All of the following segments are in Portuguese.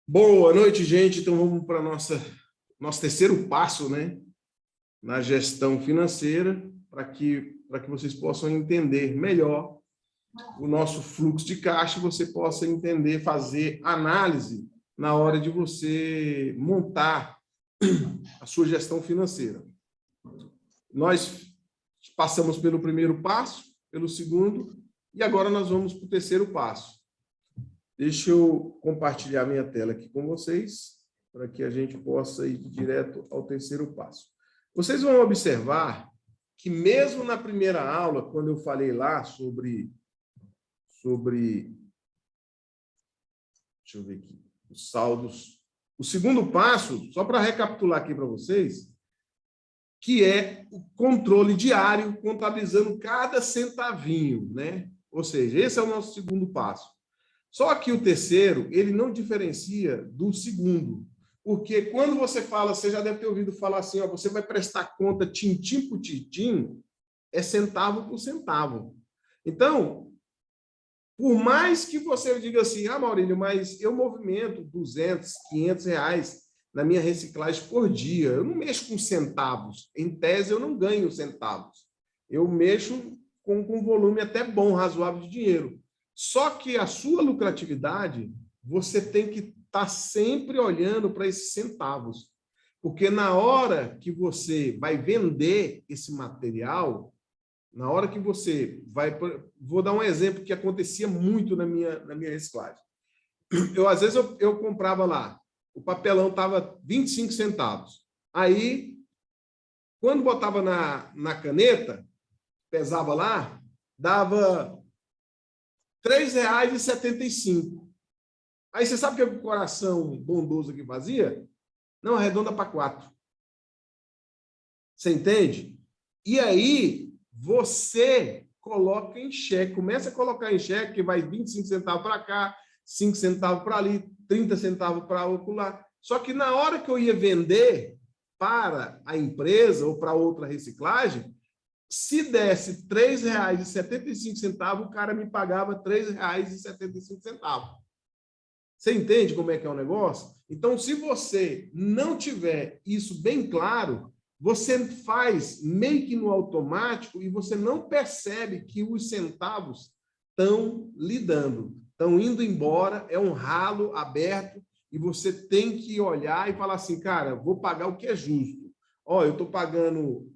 Boa noite, gente. Então vamos para nosso terceiro passo, né, na gestão financeira, para que vocês possam entender melhor o nosso fluxo de caixa, você possa entender, fazer análise na hora de você montar a sua gestão financeira. Nós passamos pelo primeiro passo, pelo segundo, e agora nós vamos para o terceiro passo. Deixa eu compartilhar minha tela aqui com vocês, para que a gente possa ir direto ao terceiro passo. Vocês vão observar que mesmo na primeira aula, quando eu falei lá sobre deixa eu ver aqui, os saldos, o segundo passo, só para recapitular aqui para vocês, que é o controle diário, contabilizando cada centavinho, né? Ou seja, esse é o nosso segundo passo. Só que o terceiro, ele não diferencia do segundo, porque quando você fala, você já deve ter ouvido falar assim, ó, você vai prestar conta tintim por tintim, é centavo por centavo. Então, por mais que você diga assim, ah, Maurílio, mas eu movimento 200, 500 reais na minha reciclagem por dia, eu não mexo com centavos, em tese eu não ganho centavos, eu mexo com um volume até bom, razoável de dinheiro. Só que a sua lucratividade, você tem que estar sempre olhando para esses centavos. Porque na hora que você vai vender esse material, na hora que você vai... Vou dar um exemplo que acontecia muito na minha reciclagem. Às vezes, eu comprava lá, o papelão estava 25 centavos. Aí, quando botava na caneta, pesava lá, dava R$ 3,75. Aí você sabe o que o coração bondoso aqui fazia? Não, arredonda para 4. Você entende? E aí você coloca em xeque, começa a colocar em xeque, que vai 25 centavos para cá, 5 centavos para ali, 30 centavos para outro lá. Só que na hora que eu ia vender para a empresa ou para outra reciclagem, se desse R$ 3,75, o cara me pagava R$ 3,75. Você entende como é que é o negócio? Então, se você não tiver isso bem claro, você faz meio que no automático e você não percebe que os centavos estão lhe dando, estão indo embora, é um ralo aberto e você tem que olhar e falar assim, cara, vou pagar o que é justo. Ó, eu estou pagando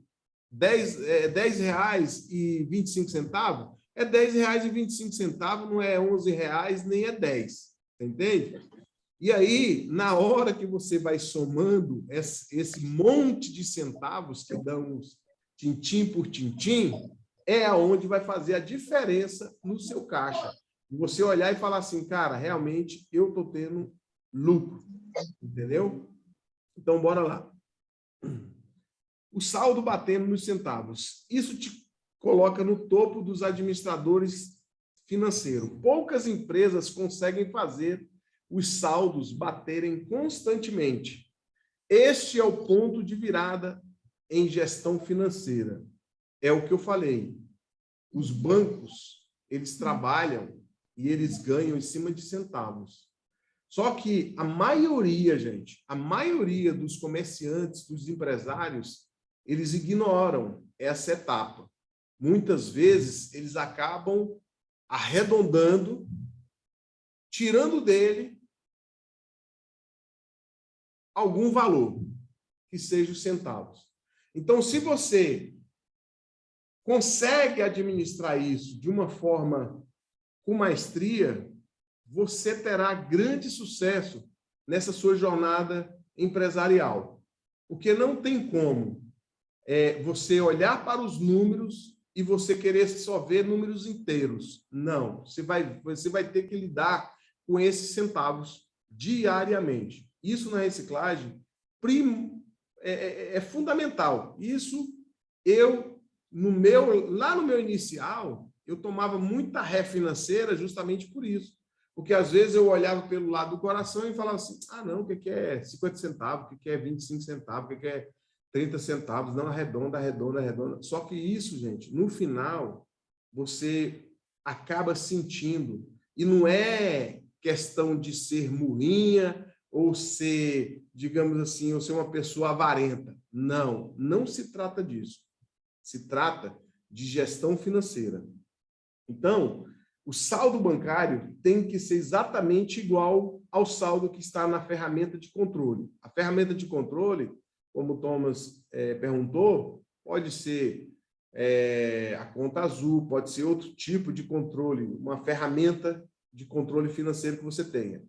R$ 10,25, é R$ 10,25, não é R$ 11, nem é 10. Você entende? E aí, na hora que você vai somando esse monte de centavos que dão tintim por tintim, é aonde vai fazer a diferença no seu caixa. E você olhar e falar assim, cara, realmente eu estou tendo lucro. Entendeu? Então, bora lá. O saldo batendo nos centavos. Isso te coloca no topo dos administradores financeiros. Poucas empresas conseguem fazer os saldos baterem constantemente. Este é o ponto de virada em gestão financeira. É o que eu falei. Os bancos, eles trabalham e eles ganham em cima de centavos. Só que a maioria, gente, a maioria dos comerciantes, dos empresários, eles ignoram essa etapa. Muitas vezes, eles acabam arredondando, tirando dele algum valor, que seja os centavos. Então, se você consegue administrar isso de uma forma com maestria, você terá grande sucesso nessa sua jornada empresarial. Porque não tem como você olhar para os números e você querer só ver números inteiros. Não, você vai ter que lidar com esses centavos diariamente. Isso na reciclagem é fundamental. Isso lá no meu inicial, eu tomava muita ré financeira justamente por isso. Porque às vezes eu olhava pelo lado do coração e falava assim, ah, não, o que é 50 centavos, o que é 25 centavos, o que é 30 centavos, não, arredonda. Só que isso, gente, no final, você acaba sentindo. E não é questão de ser murrinha ou ser, digamos assim, ou ser uma pessoa avarenta. Não, não se trata disso. Se trata de gestão financeira. Então, o saldo bancário tem que ser exatamente igual ao saldo que está na ferramenta de controle. A ferramenta de controle, como o Thomas perguntou, pode ser a conta azul, pode ser outro tipo de controle, uma ferramenta de controle financeiro que você tenha.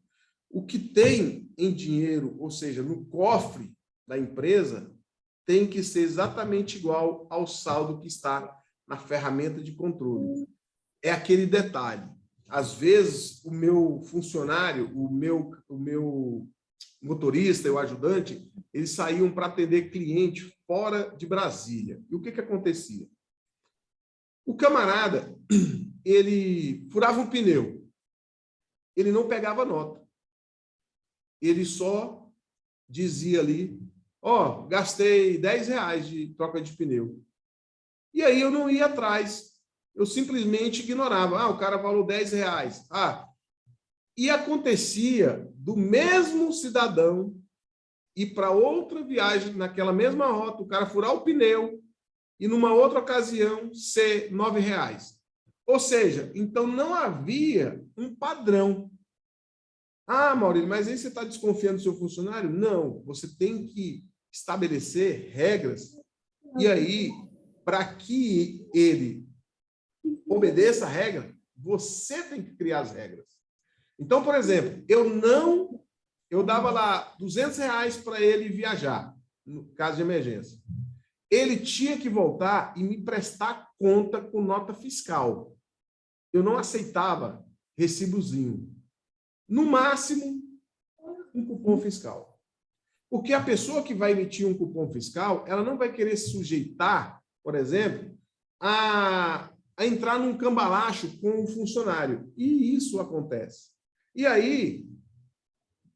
O que tem em dinheiro, ou seja, no cofre da empresa, tem que ser exatamente igual ao saldo que está na ferramenta de controle. É aquele detalhe. Às vezes, o meu funcionário, o meu motorista, o ajudante, eles saíam para atender cliente fora de Brasília. E o que acontecia? O camarada, ele furava um pneu. Ele não pegava nota. Ele só dizia ali, ó, gastei R$10 de troca de pneu. E aí eu não ia atrás. Eu simplesmente ignorava. Ah, o cara falou R$10. Ah, e acontecia do mesmo cidadão ir para outra viagem, naquela mesma rota, o cara furar o pneu e numa outra ocasião ser R$9. Ou seja, então não havia um padrão. Ah, Maurílio, mas aí você está desconfiando do seu funcionário? Não, você tem que estabelecer regras e aí, para que ele obedeça a regra, você tem que criar as regras. Então, por exemplo, eu dava lá R$200 para ele viajar, no caso de emergência. Ele tinha que voltar e me prestar conta com nota fiscal. Eu não aceitava recibozinho. No máximo, um cupom fiscal. Porque a pessoa que vai emitir um cupom fiscal, ela não vai querer se sujeitar, por exemplo, a entrar num cambalacho com o funcionário. E isso acontece. E aí,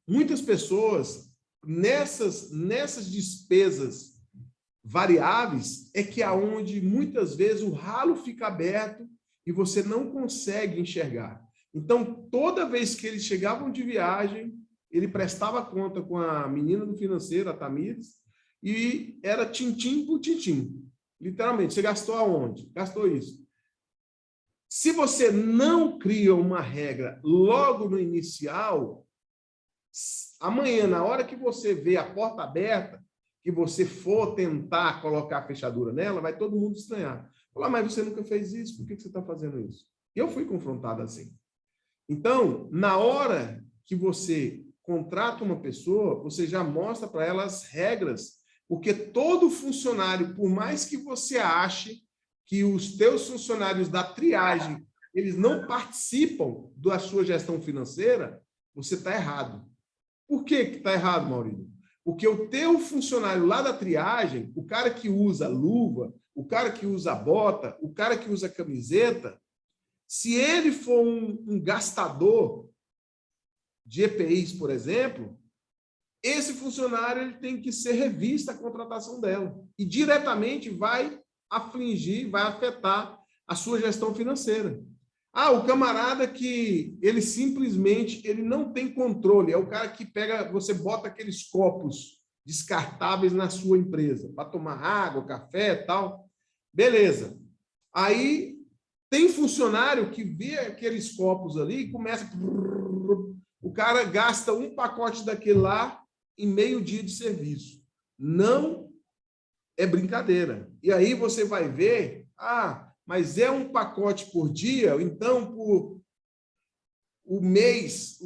muitas pessoas, nessas despesas variáveis, é que é onde muitas vezes o ralo fica aberto e você não consegue enxergar. Então, toda vez que eles chegavam de viagem, ele prestava conta com a menina do financeiro, a Tamires, e era tintim por tintim. Literalmente, você gastou aonde? Gastou isso. Se você não cria uma regra logo no inicial, amanhã, na hora que você vê a porta aberta, que você for tentar colocar a fechadura nela, vai todo mundo estranhar. Falar, mas você nunca fez isso, por que você está fazendo isso? Eu fui confrontado assim. Então, na hora que você contrata uma pessoa, você já mostra para ela as regras, porque todo funcionário, por mais que você ache que os teus funcionários da triagem, eles não participam da sua gestão financeira, você está errado. Por que está errado, Maurício? Porque o teu funcionário lá da triagem, o cara que usa luva, o cara que usa bota, o cara que usa camiseta, se ele for um gastador de EPIs, por exemplo, esse funcionário ele tem que ser revista a contratação dela e diretamente vai afligir, vai afetar a sua gestão financeira. Ah, o camarada que ele simplesmente ele não tem controle, é o cara que pega, você bota aqueles copos descartáveis na sua empresa para tomar água, café e tal. Beleza. Aí tem funcionário que vê aqueles copos ali e começa... O cara gasta um pacote daquele lá em meio dia de serviço. Não é brincadeira. E aí você vai ver, mas é um pacote por dia, então por o mês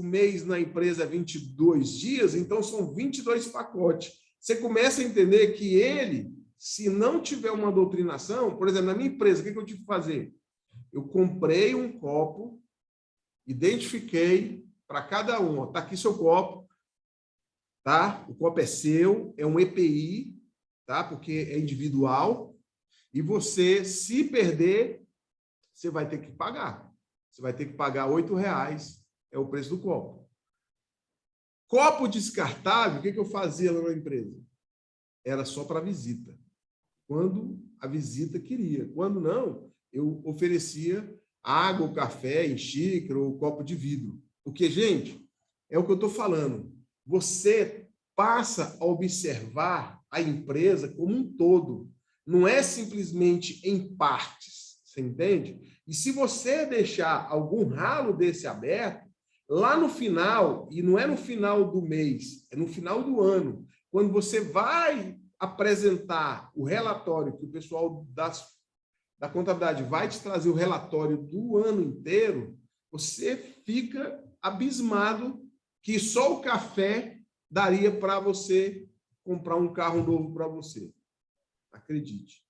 na empresa é 22 dias, então são 22 pacotes. Você começa a entender que ele, se não tiver uma doutrinação, por exemplo, na minha empresa, o que eu tive que fazer? Eu comprei um copo, identifiquei para cada um, está aqui seu copo, tá? O copo é seu, é um EPI, tá? Porque é individual, e você, se perder, você vai ter que pagar. Você vai ter que pagar R$8, é o preço do copo. Copo descartável, o que eu fazia lá na empresa? Era só para visita. Quando a visita queria. Quando não, eu oferecia água, café em xícara ou copo de vidro. Porque, gente, é o que eu estou falando. você passa a observar a empresa como um todo. Não é simplesmente em partes, você entende? E se você deixar algum ralo desse aberto, lá no final, e não é no final do mês, é no final do ano, quando você vai apresentar o relatório que o pessoal da contabilidade vai te trazer o relatório do ano inteiro, você fica abismado que só o café daria para você comprar um carro novo para você. Acredite.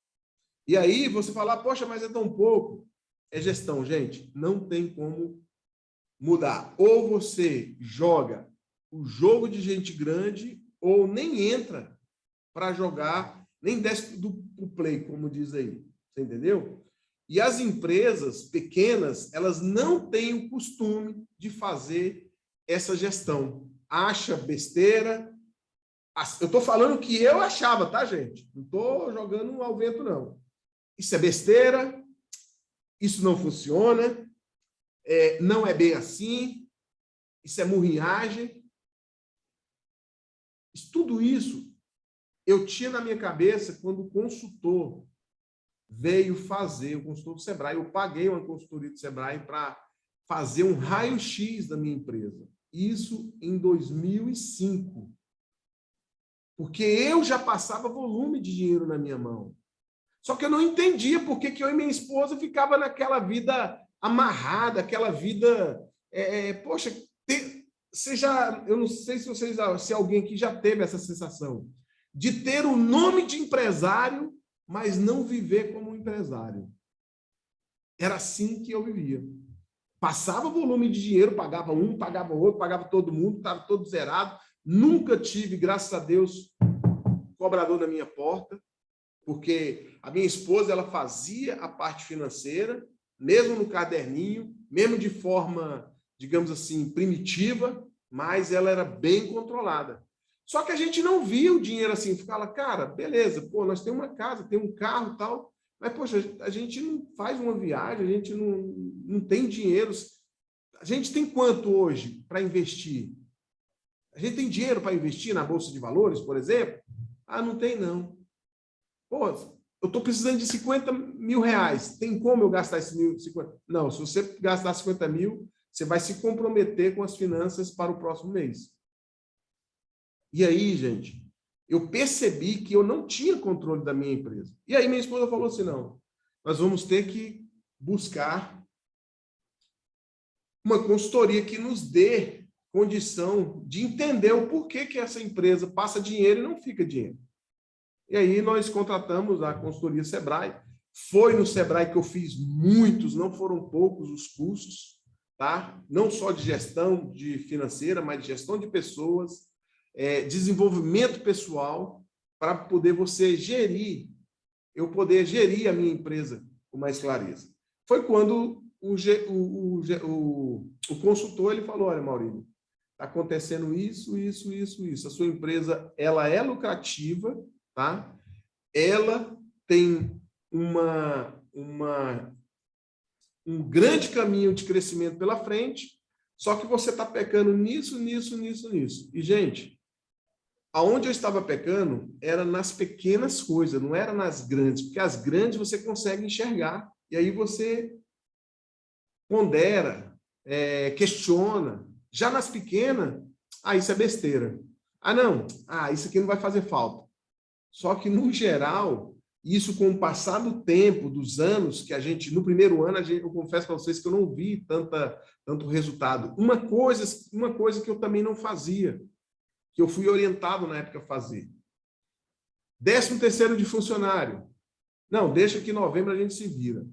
E aí você fala, poxa, mas é tão pouco. É gestão, gente. Não tem como mudar. Ou você joga o jogo de gente grande, ou nem entra para jogar, nem desce do play, como diz aí. Você entendeu? E as empresas pequenas, elas não têm o costume de fazer essa gestão. Acha besteira. Eu estou falando que eu achava, tá, gente? Não estou jogando ao vento, não. Isso é besteira, isso não funciona, não é bem assim, isso é murriagem. Tudo isso eu tinha na minha cabeça quando o consultor veio fazer, o consultor do Sebrae, eu paguei uma consultoria do Sebrae para fazer um raio-x da minha empresa. Isso em 2005. Porque eu já passava volume de dinheiro na minha mão. Só que eu não entendia por que eu e minha esposa ficava naquela vida amarrada, aquela vida... poxa, você já... Eu não sei se alguém aqui já teve essa sensação de ter o nome de empresário, mas não viver como empresário. Era assim que eu vivia. Passava volume de dinheiro, pagava um, pagava outro, pagava todo mundo, estava todo zerado. Nunca tive, graças a Deus, cobrador na minha porta, porque a minha esposa ela fazia a parte financeira, mesmo no caderninho, mesmo de forma, digamos assim, primitiva, mas ela era bem controlada. Só que a gente não via o dinheiro assim, ficava, cara, beleza, pô, nós temos uma casa, tem um carro e tal, mas, poxa, a gente não faz uma viagem, a gente não tem dinheiro. A gente tem quanto hoje para investir? A gente tem dinheiro para investir na Bolsa de Valores, por exemplo? Ah, não tem, não. Pô, eu estou precisando de 50 mil reais. Tem como eu gastar esses 50? Não, se você gastar 50 mil, você vai se comprometer com as finanças para o próximo mês. E aí, gente, eu percebi que eu não tinha controle da minha empresa. E aí minha esposa falou assim, não, nós vamos ter que buscar uma consultoria que nos dê condição de entender o porquê que essa empresa passa dinheiro e não fica dinheiro. E aí nós contratamos a consultoria Sebrae. Foi no Sebrae que eu fiz muitos, não foram poucos os cursos, tá? Não só de gestão de financeira, mas de gestão de pessoas, desenvolvimento pessoal, para poder você gerir, eu poder gerir a minha empresa com mais clareza. Foi quando o consultor ele falou, olha, Maurílio, está acontecendo isso. A sua empresa ela é lucrativa, tá? Ela tem um grande caminho de crescimento pela frente, só que você está pecando nisso. E, gente, aonde eu estava pecando era nas pequenas coisas, não era nas grandes, porque as grandes você consegue enxergar, e aí você pondera, questiona. Já nas pequenas, isso é besteira. Não, isso aqui não vai fazer falta. Só que, no geral, isso com o passar do tempo, dos anos, que a gente, no primeiro ano, eu confesso para vocês que eu não vi tanto resultado. Uma coisa que eu também não fazia, que eu fui orientado na época a fazer. 13º de funcionário. Não, deixa que em novembro a gente se vira.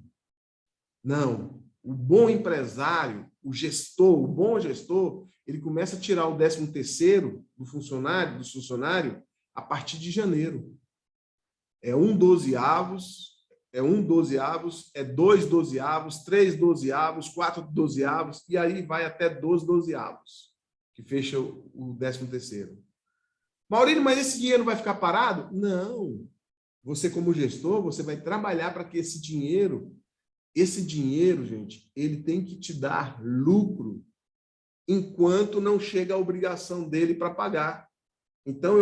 Não. O bom empresário, o bom gestor, ele começa a tirar o 13º do funcionário a partir de janeiro. É 1/12, é 1/12, é 2/12, 3/12, 4/12, e aí vai até 12/12, que fecha o 13º. Maurílio, mas esse dinheiro vai ficar parado? Não. Você, como gestor, você vai trabalhar para que esse dinheiro, gente, ele tem que te dar lucro. enquanto não chega a obrigação dele para pagar. Então,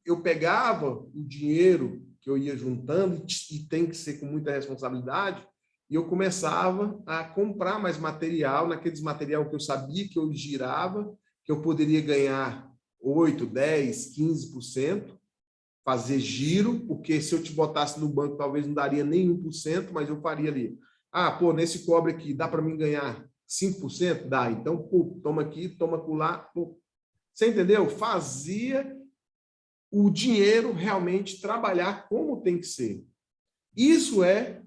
eu pegava o dinheiro que eu ia juntando, e tem que ser com muita responsabilidade, e eu começava a comprar mais material, naqueles material que eu sabia que eu girava, que eu poderia ganhar 8, 10, 15%, fazer giro, porque se eu te botasse no banco, talvez não daria nem 1%, mas eu faria ali. Ah, pô, nesse cobre aqui, dá para mim ganhar 5%? Dá. Então, pô, toma aqui, toma acolá. Pô. Você entendeu? Fazia o dinheiro realmente trabalhar como tem que ser. Isso é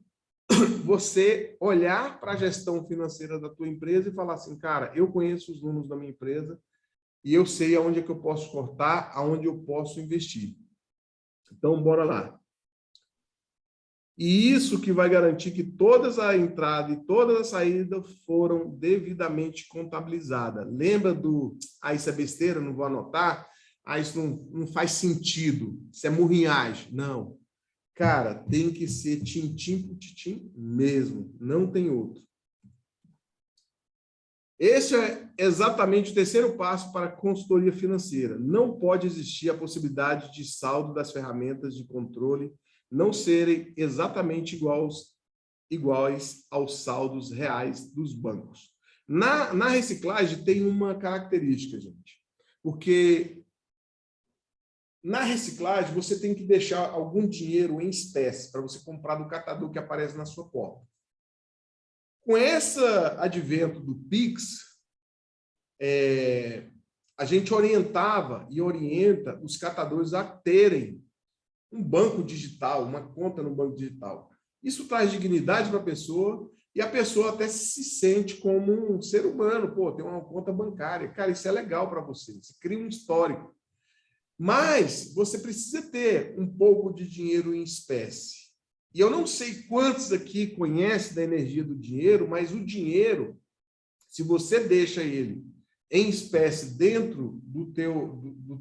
você olhar para a gestão financeira da tua empresa e falar assim, cara, eu conheço os números da minha empresa e eu sei aonde é que eu posso cortar, aonde eu posso investir. Então, bora lá. E isso que vai garantir que todas a entrada e toda a saída foram devidamente contabilizadas. Lembra do, isso é besteira, não vou anotar, isso não faz sentido, isso é murrinhagem. Não. Cara, tem que ser tintim por tintim mesmo, não tem outro. Esse é exatamente o terceiro passo para a consultoria financeira. Não pode existir a possibilidade de saldo das ferramentas de controle não serem exatamente iguais aos saldos reais dos bancos. Na reciclagem tem uma característica, gente, porque na reciclagem você tem que deixar algum dinheiro em espécie para você comprar do catador que aparece na sua porta. Com esse advento do Pix, a gente orientava e orienta os catadores a terem um banco digital, uma conta no banco digital. Isso traz dignidade para a pessoa e a pessoa até se sente como um ser humano. Pô, tem uma conta bancária. Cara, isso é legal para você. Você cria um histórico. Mas você precisa ter um pouco de dinheiro em espécie. E eu não sei quantos aqui conhecem da energia do dinheiro, mas o dinheiro, se você deixa ele em espécie dentro do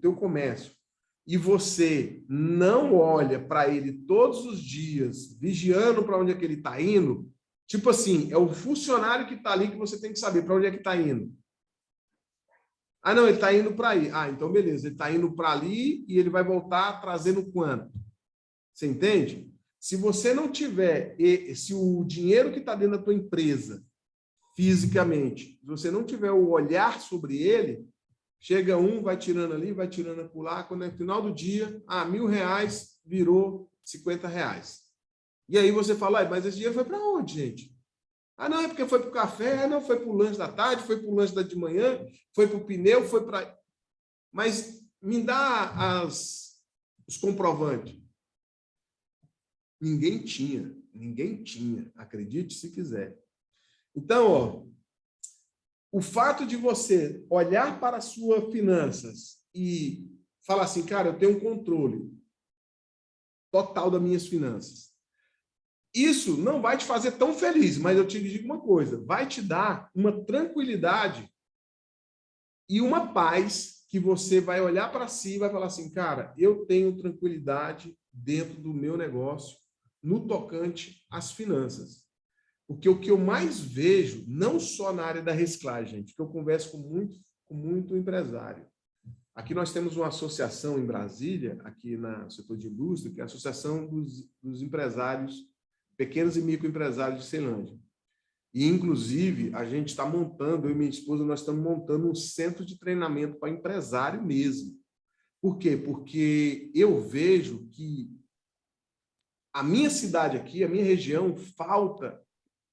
teu comércio, e você não olha para ele todos os dias, vigiando para onde é que ele está indo, tipo assim, é o funcionário que está ali que você tem que saber para onde é que está indo. Ah, não, ele está indo para aí. Ah, então beleza, ele está indo para ali e ele vai voltar trazendo quanto? Você entende? Se você não tiver, se o dinheiro que está dentro da tua empresa, fisicamente, se você não tiver o olhar sobre ele, chega um, vai tirando ali, vai tirando acolá, quando é no final do dia, R$1.000 virou R$50. E aí você fala, mas esse dinheiro foi para onde, gente? Ah, não, é porque foi para o café, não, foi para o lanche da tarde, foi para o lanche da de manhã, foi para o pneu, foi para... Mas me dá os comprovantes. Ninguém tinha, acredite se quiser. Então, ó, o fato de você olhar para as suas finanças e falar assim, cara, eu tenho um controle total das minhas finanças. Isso não vai te fazer tão feliz, mas eu te digo uma coisa, vai te dar uma tranquilidade e uma paz que você vai olhar para si e vai falar assim, cara, eu tenho tranquilidade dentro do meu negócio no tocante às finanças. Porque o que eu mais vejo, não só na área da reciclagem, gente, que eu converso com muito empresário. Aqui nós temos uma associação em Brasília, aqui no setor de indústria, que é a Associação dos Empresários, Pequenos e Microempresários de Ceilândia. E, inclusive, a gente está montando, eu e minha esposa, nós estamos montando um centro de treinamento para empresário mesmo. Por quê? Porque eu vejo que a minha cidade aqui, a minha região, falta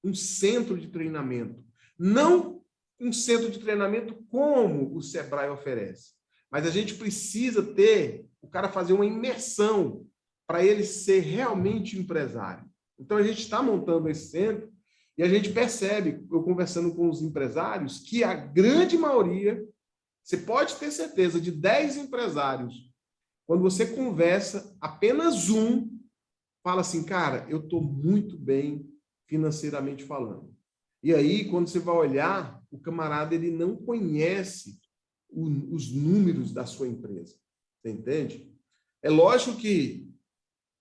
um centro de treinamento. Não um centro de treinamento como o Sebrae oferece, mas a gente precisa ter, o cara fazer uma imersão para ele ser realmente empresário. Então, a gente está montando esse centro e a gente percebe, eu conversando com os empresários, que a grande maioria, você pode ter certeza, de 10 empresários, quando você conversa, apenas um fala assim, cara, eu estou muito bem financeiramente falando. E aí, quando você vai olhar, o camarada ele não conhece os números da sua empresa. Você entende? É lógico que,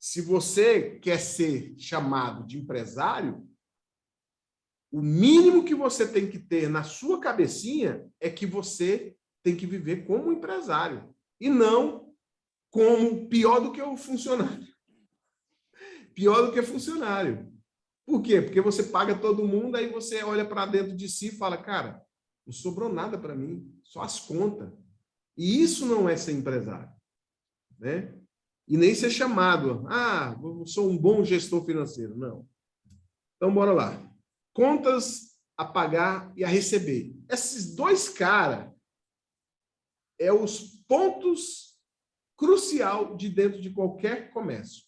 se você quer ser chamado de empresário, O mínimo que você tem que ter na sua cabecinha é que você tem que viver como empresário e não como pior do que o funcionário. Pior do que funcionário. Por quê? Porque você paga todo mundo, aí você olha para dentro de si e fala, cara, não sobrou nada para mim, só as contas. E isso não é ser empresário, né? E nem ser chamado, eu sou um bom gestor financeiro. Não. Então, bora lá. Contas a pagar e a receber. Esses dois caras é os pontos crucial de dentro de qualquer comércio.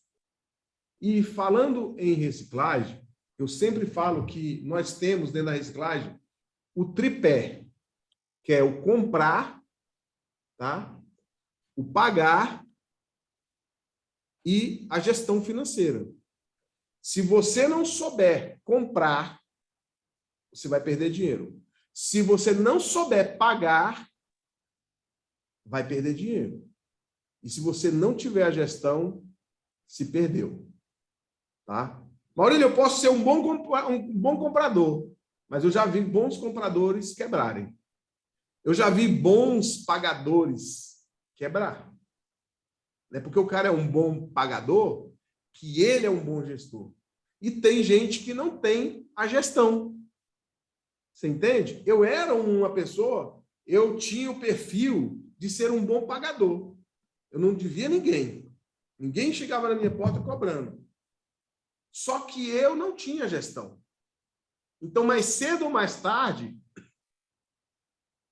E falando em reciclagem, eu sempre falo que nós temos dentro da reciclagem o tripé, que é o comprar, tá? O pagar e a gestão financeira. Se você não souber comprar, você vai perder dinheiro. Se você não souber pagar, vai perder dinheiro. E se você não tiver a gestão, se perdeu. Tá? Maurílio, eu posso ser um bom comprador, mas eu já vi bons compradores quebrarem. Eu já vi bons pagadores quebrar. Não é porque o cara é um bom pagador que ele é um bom gestor. E tem gente que não tem a gestão. Você entende? Eu era uma pessoa, eu tinha o perfil de ser um bom pagador. Eu não devia ninguém. Ninguém chegava na minha porta cobrando. Só que eu não tinha gestão. Então, mais cedo ou mais tarde,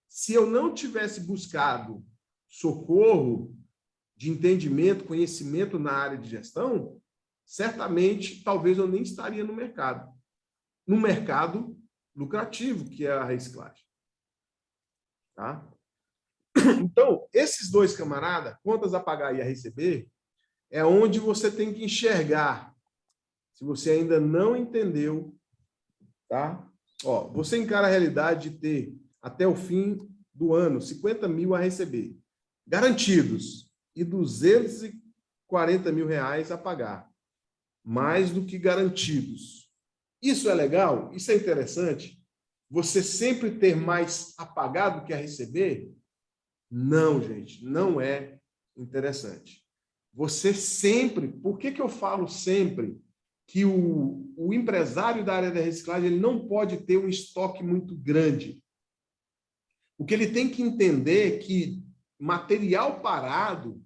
se eu não tivesse buscado socorro de entendimento, conhecimento na área de gestão, certamente, talvez eu nem estaria no mercado. No mercado lucrativo, que é a reciclagem. Tá? Então, esses dois camaradas, contas a pagar e a receber, é onde você tem que enxergar. Se você ainda não entendeu, tá? Ó, você encara a realidade de ter, até o fim do ano, 50 mil a receber, garantidos, e 240 mil reais a pagar, mais do que garantidos. Isso é legal? Isso é interessante? Você sempre ter mais a pagar do que a receber? Não, gente, não é interessante. Você sempre, por que eu falo sempre que o empresário da área da reciclagem ele não pode ter um estoque muito grande? Porque ele tem que entender que material parado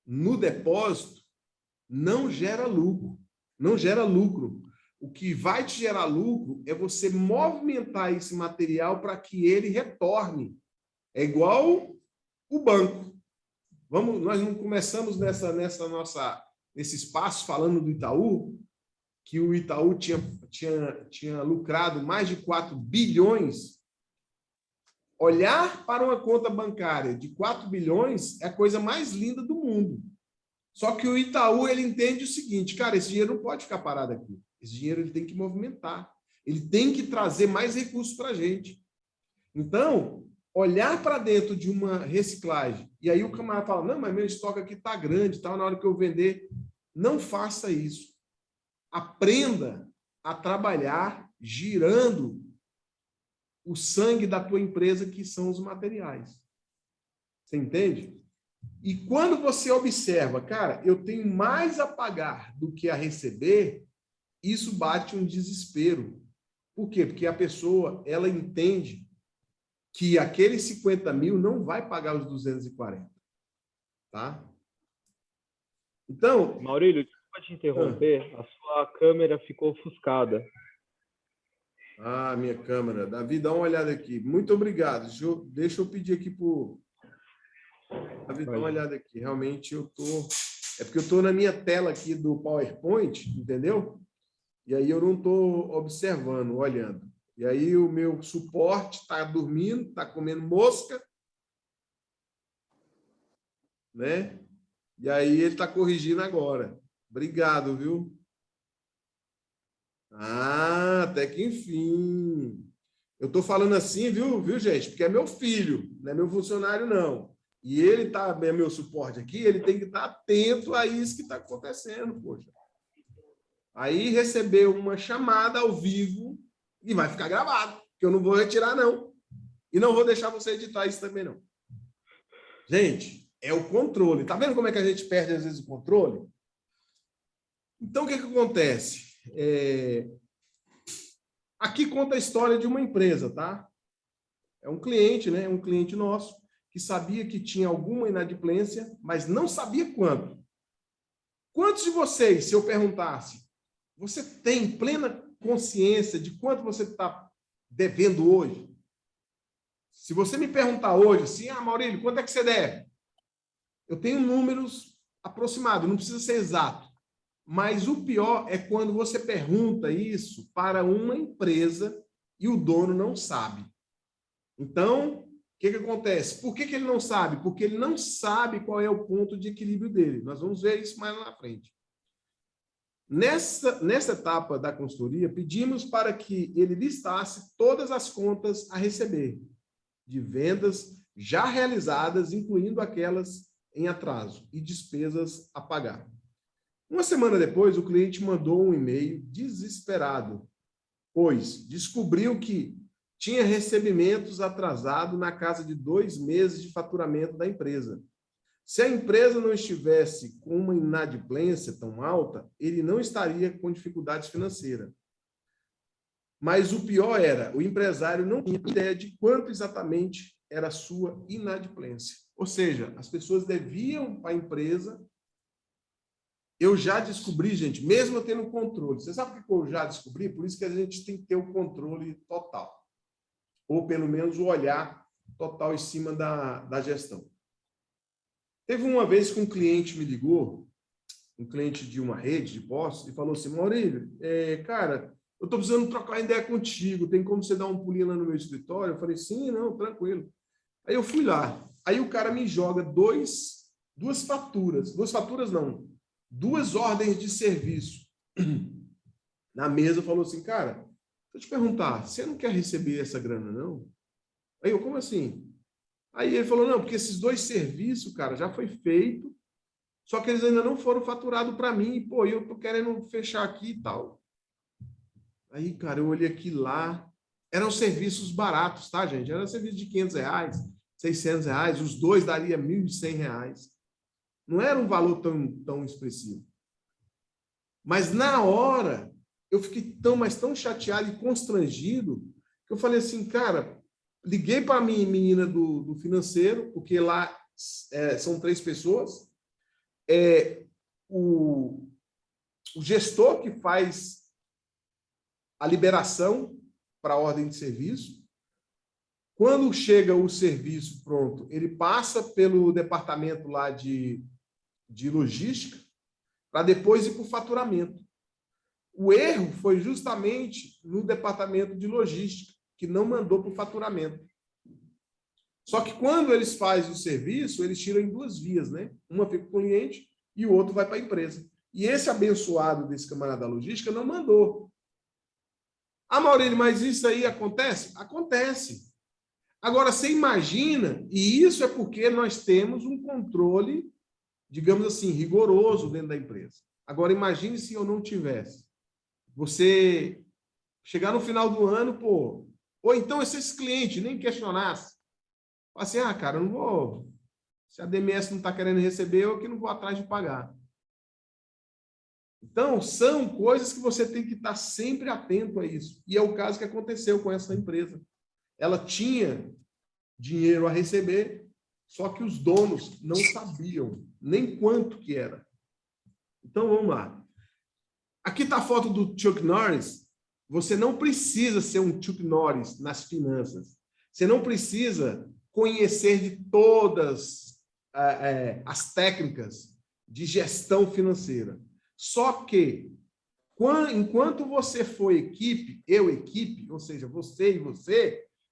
no depósito não gera lucro. Não gera lucro. O que vai te gerar lucro é você movimentar esse material para que ele retorne. É igual o banco. Nós não começamos nesse espaço falando do Itaú, que o Itaú tinha lucrado mais de 4 bilhões. Olhar para uma conta bancária de 4 bilhões é a coisa mais linda do mundo. Só que o Itaú ele entende o seguinte, cara, esse dinheiro não pode ficar parado aqui. Esse dinheiro ele tem que movimentar. Ele tem que trazer mais recursos para a gente. Então, olhar para dentro de uma reciclagem, e aí o camarada fala, não, mas meu estoque aqui está grande, tá, na hora que eu vender. Não faça isso. Aprenda a trabalhar girando o sangue da tua empresa, que são os materiais. Você entende? E quando você observa, cara, eu tenho mais a pagar do que a receber, isso bate um desespero. Por quê? Porque a pessoa, ela entende que aqueles 50 mil não vai pagar os 240. Tá? Então... Maurílio, desculpa te interromper, a sua câmera ficou ofuscada. Minha câmera. Davi, dá uma olhada aqui. Muito obrigado. Deixa eu pedir aqui para o Davi, dá uma olhada aqui. Realmente eu tô... É porque eu estou na minha tela aqui do PowerPoint, entendeu? E aí eu não estou observando, olhando. E aí o meu suporte está dormindo, está comendo mosca, né? E aí ele está corrigindo agora. Obrigado, viu? Até que enfim. Eu estou falando assim, viu, gente? Porque é meu filho, não é meu funcionário, não. E ele é meu suporte aqui, ele tem que estar atento a isso que está acontecendo, poxa. Aí recebeu uma chamada ao vivo, E vai ficar gravado, que eu não vou retirar, não. E não vou deixar você editar isso também, não. Gente, é o controle. Tá vendo como é que a gente perde, às vezes, o controle? Então, o que acontece? Aqui conta a história de uma empresa, tá? É um cliente, né? Um cliente nosso que sabia que tinha alguma inadimplência, mas não sabia quanto. Quantos de vocês, se eu perguntasse, você tem plena consciência de quanto você está devendo hoje? Se você me perguntar hoje, assim, Maurílio, quanto é que você deve? Eu tenho números aproximados, não precisa ser exato. Mas o pior é quando você pergunta isso para uma empresa e o dono não sabe. Então, o que acontece? Por que ele não sabe? Porque ele não sabe qual é o ponto de equilíbrio dele. Nós vamos ver isso mais lá na frente. Nessa etapa da consultoria, pedimos para que ele listasse todas as contas a receber, de vendas já realizadas, incluindo aquelas em atraso, e despesas a pagar. Uma semana depois, o cliente mandou um e-mail desesperado, pois descobriu que tinha recebimentos atrasados na casa de 2 meses de faturamento da empresa. Se a empresa não estivesse com uma inadimplência tão alta, ele não estaria com dificuldades financeiras. Mas o pior era, o empresário não tinha ideia de quanto exatamente era a sua inadimplência. Ou seja, as pessoas deviam para a empresa. Eu já descobri, gente, mesmo eu tendo controle. Você sabe o que eu já descobri? Por isso que a gente tem que ter o controle total. Ou pelo menos o olhar total em cima da gestão. Teve uma vez que um cliente me ligou, um cliente de uma rede de postos, e falou assim, Maurílio, cara, eu estou precisando trocar ideia contigo, tem como você dar um pulinho lá no meu escritório? Eu falei, sim, não, tranquilo. Aí eu fui lá. Aí o cara me joga duas faturas não, 2 ordens de serviço na mesa, falou assim, cara, deixa eu te perguntar, você não quer receber essa grana, não? Aí eu, como assim? Aí ele falou, não, porque esses 2 serviços, cara, já foi feito, só que eles ainda não foram faturados para mim, e, pô, eu tô querendo fechar aqui e tal. Aí, cara, eu olhei aqui lá, eram serviços baratos, tá, gente? Era serviço de R$500, R$600, os 2 daria R$1.100. Não era um valor tão expressivo. Mas na hora, eu fiquei tão chateado e constrangido, que eu falei assim, cara, liguei para a minha menina do financeiro, porque lá são 3 pessoas, o gestor que faz a liberação para a ordem de serviço. Quando chega o serviço pronto, ele passa pelo departamento lá de logística, para depois ir para o faturamento. O erro foi justamente no departamento de logística, que não mandou para o faturamento. Só que quando eles fazem o serviço, eles tiram em 2 vias, né? Uma fica com o cliente e o outro vai para a empresa. E esse abençoado desse camarada da logística não mandou. Maurílio, mas isso aí acontece? Acontece. Agora, você imagina, e isso é porque nós temos um controle, digamos assim, rigoroso dentro da empresa. Agora, imagine se eu não tivesse. Você chegar no final do ano, pô, ou então esses clientes nem questionasse. Fala assim, cara, eu não vou... Se a DMS não está querendo receber, eu que não vou atrás de pagar. Então, são coisas que você tem que estar sempre atento a isso. E é o caso que aconteceu com essa empresa. Ela tinha dinheiro a receber, só que os donos não sabiam nem quanto que era. Então, vamos lá. Aqui está a foto do Chuck Norris. Você não precisa ser um Chuck Norris nas finanças. Você não precisa conhecer de todas as técnicas de gestão financeira. Só que, enquanto você for equipe, ou seja, você e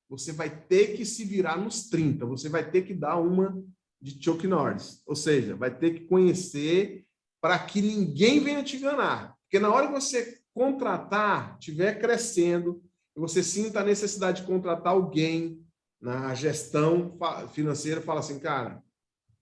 você vai ter que se virar nos 30, você vai ter que dar uma de Chuck Norris, ou seja, vai ter que conhecer para que ninguém venha te enganar. Porque na hora que você contratar, estiver crescendo, e você sinta a necessidade de contratar alguém na gestão financeira, fala assim, cara,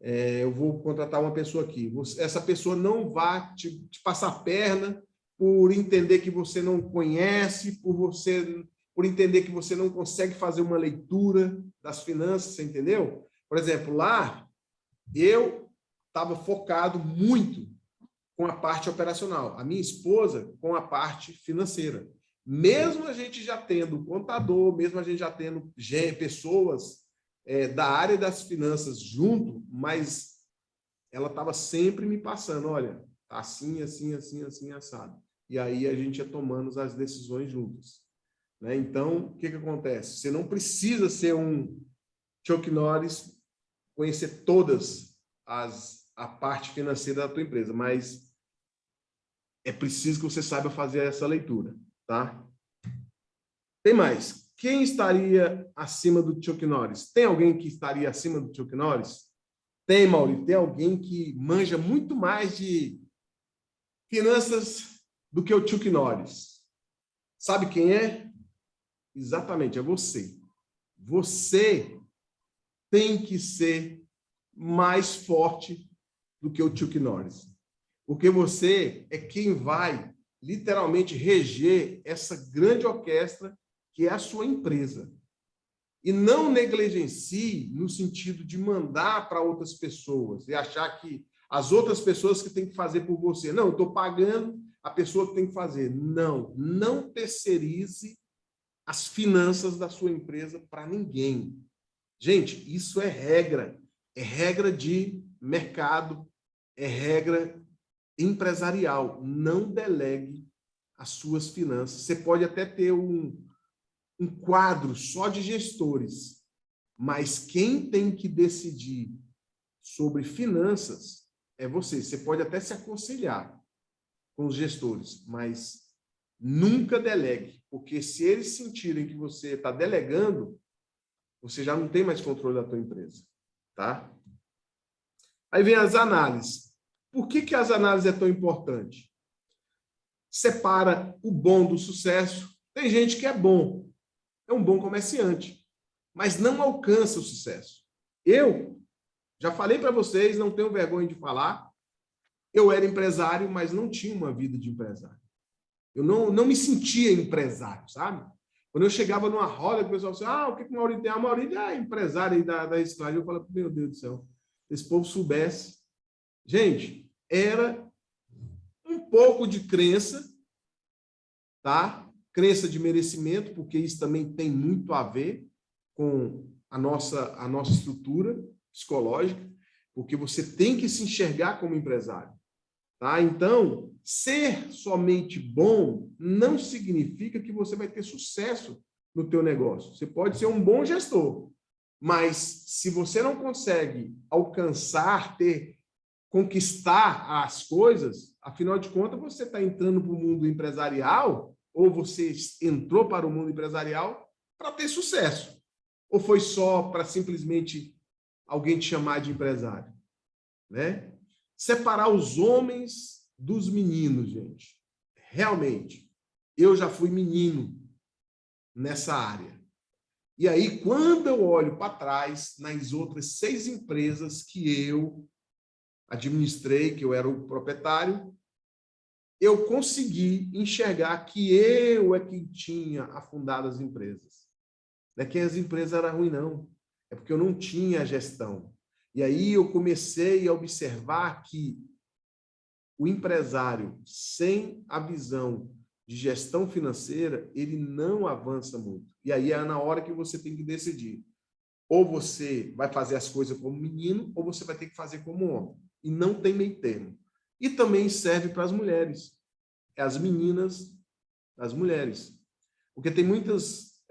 eu vou contratar uma pessoa aqui. Essa pessoa não vai te passar a perna por entender que você não conhece, por você por entender que você não consegue fazer uma leitura das finanças, você entendeu? Por exemplo, lá, eu estava focado muito com a parte operacional, a minha esposa com a parte financeira. Mesmo a gente já tendo contador, mesmo a gente já tendo pessoas da área das finanças junto, mas ela estava sempre me passando, olha, tá assim, assim, assim, assim, assado. E aí a gente ia tomando as decisões juntas. Né? Então, o que acontece? Você não precisa ser um Chuck Norris, conhecer todas a parte financeira da tua empresa, mas é preciso que você saiba fazer essa leitura, tá? Tem mais. Quem estaria acima do Chuck Norris? Tem alguém que estaria acima do Chuck Norris? Tem, Maurício. Tem alguém que manja muito mais de finanças do que o Chuck Norris. Sabe quem é? Exatamente, é você. Você tem que ser mais forte do que o Chuck Norris. Porque você é quem vai literalmente reger essa grande orquestra que é a sua empresa. E não negligencie no sentido de mandar para outras pessoas e achar que as outras pessoas que têm que fazer por você. Não, eu estou pagando a pessoa que tem que fazer. Não, não terceirize as finanças da sua empresa para ninguém. Gente, isso é regra de mercado, é regra empresarial. Não delegue as suas finanças. Você pode até ter um quadro só de gestores, mas quem tem que decidir sobre finanças é você. Você pode até se aconselhar com os gestores, mas nunca delegue, porque se eles sentirem que você está delegando, você já não tem mais controle da tua empresa, tá? Aí vem as análises. Por que as análises é tão importante? Separa o bom do sucesso. Tem gente que é um bom comerciante, mas não alcança o sucesso. Eu já falei para vocês, não tenho vergonha de falar, eu era empresário, mas não tinha uma vida de empresário. Eu não me sentia empresário, sabe? Quando eu chegava numa roda, o pessoal dizia, o que o Maurício tem? A Maurício é empresário aí da reciclagem. Eu falava, meu Deus do céu, se esse povo soubesse. Gente, era um pouco de crença, tá? Crença de merecimento, porque isso também tem muito a ver com a nossa estrutura psicológica, porque você tem que se enxergar como empresário. Tá? Então, ser somente bom não significa que você vai ter sucesso no teu negócio. Você pode ser um bom gestor, mas se você não consegue alcançar, conquistar as coisas, afinal de contas, você está entrando para o mundo empresarial ou você entrou para o mundo empresarial para ter sucesso? Ou foi só para simplesmente alguém te chamar de empresário? Né? Separar os homens dos meninos, gente. Realmente, eu já fui menino nessa área. E aí, quando eu olho para trás, nas outras 6 empresas que eu administrei, que eu era o proprietário, eu consegui enxergar que eu é quem tinha afundado as empresas. Não é que as empresas eram ruins, não. É porque eu não tinha gestão. E aí eu comecei a observar que o empresário, sem a visão de gestão financeira, ele não avança muito. E aí é na hora que você tem que decidir. Ou você vai fazer as coisas como menino, ou você vai ter que fazer como homem. E não tem meio termo. E também serve para as mulheres. É as meninas das mulheres. Porque tem muitas...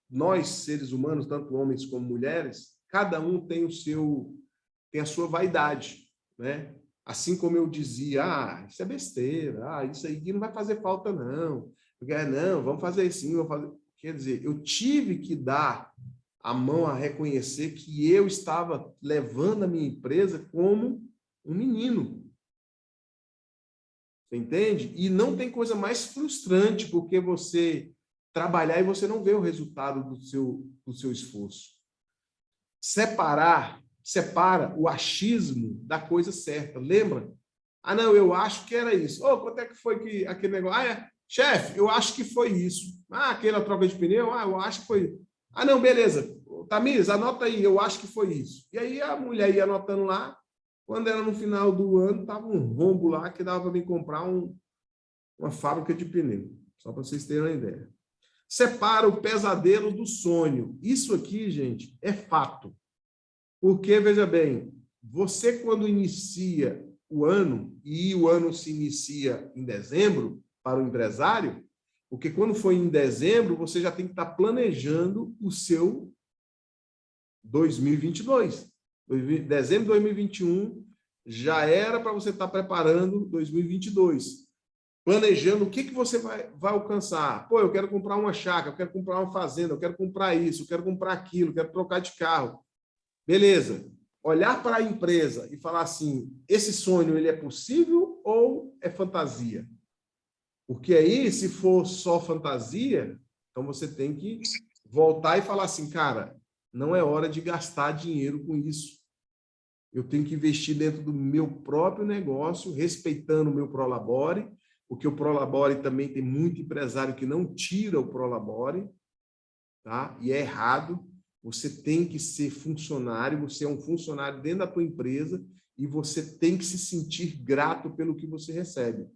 nós, seres humanos, tanto homens como mulheres, cada um tem tem a sua vaidade, né? Assim como eu dizia, isso é besteira, isso aí não vai fazer falta, não. Porque, não, vamos fazer assim, vamos fazer... Quer dizer, eu tive que dar a mão a reconhecer que eu estava levando a minha empresa como um menino. Você entende? E não tem coisa mais frustrante porque você trabalhar e você não vê o resultado do seu esforço. Separa o achismo da coisa certa. Lembra? Não, eu acho que era isso. Quanto é que foi que aquele negócio? Chefe, eu acho que foi isso. Ah, aquela troca de pneu, eu acho que foi. Ah, não, beleza. Tamires, anota aí, eu acho que foi isso. E aí a mulher ia anotando lá. Quando era no final do ano, estava um rombo lá que dava para me comprar uma fábrica de pneu. Só para vocês terem uma ideia. Separa o pesadelo do sonho. Isso aqui, gente, é fato. Porque, veja bem, você quando inicia o ano, e o ano se inicia em dezembro, para o empresário, porque quando for em dezembro, você já tem que estar planejando o seu 2022. Dezembro de 2021 já era para você estar preparando 2022. Planejando o que você vai alcançar. Pô, eu quero comprar uma chácara, eu quero comprar uma fazenda, eu quero comprar isso, eu quero comprar aquilo, eu quero trocar de carro. Beleza. Olhar para a empresa e falar assim, esse sonho ele é possível ou é fantasia? Porque aí, se for só fantasia, então você tem que voltar e falar assim, cara, não é hora de gastar dinheiro com isso. Eu tenho que investir dentro do meu próprio negócio, respeitando o meu Prolabore, porque o Prolabore também tem muito empresário que não tira o Prolabore, tá? E é errado. Você tem que ser funcionário, você é um funcionário dentro da tua empresa e você tem que se sentir grato pelo que você recebe.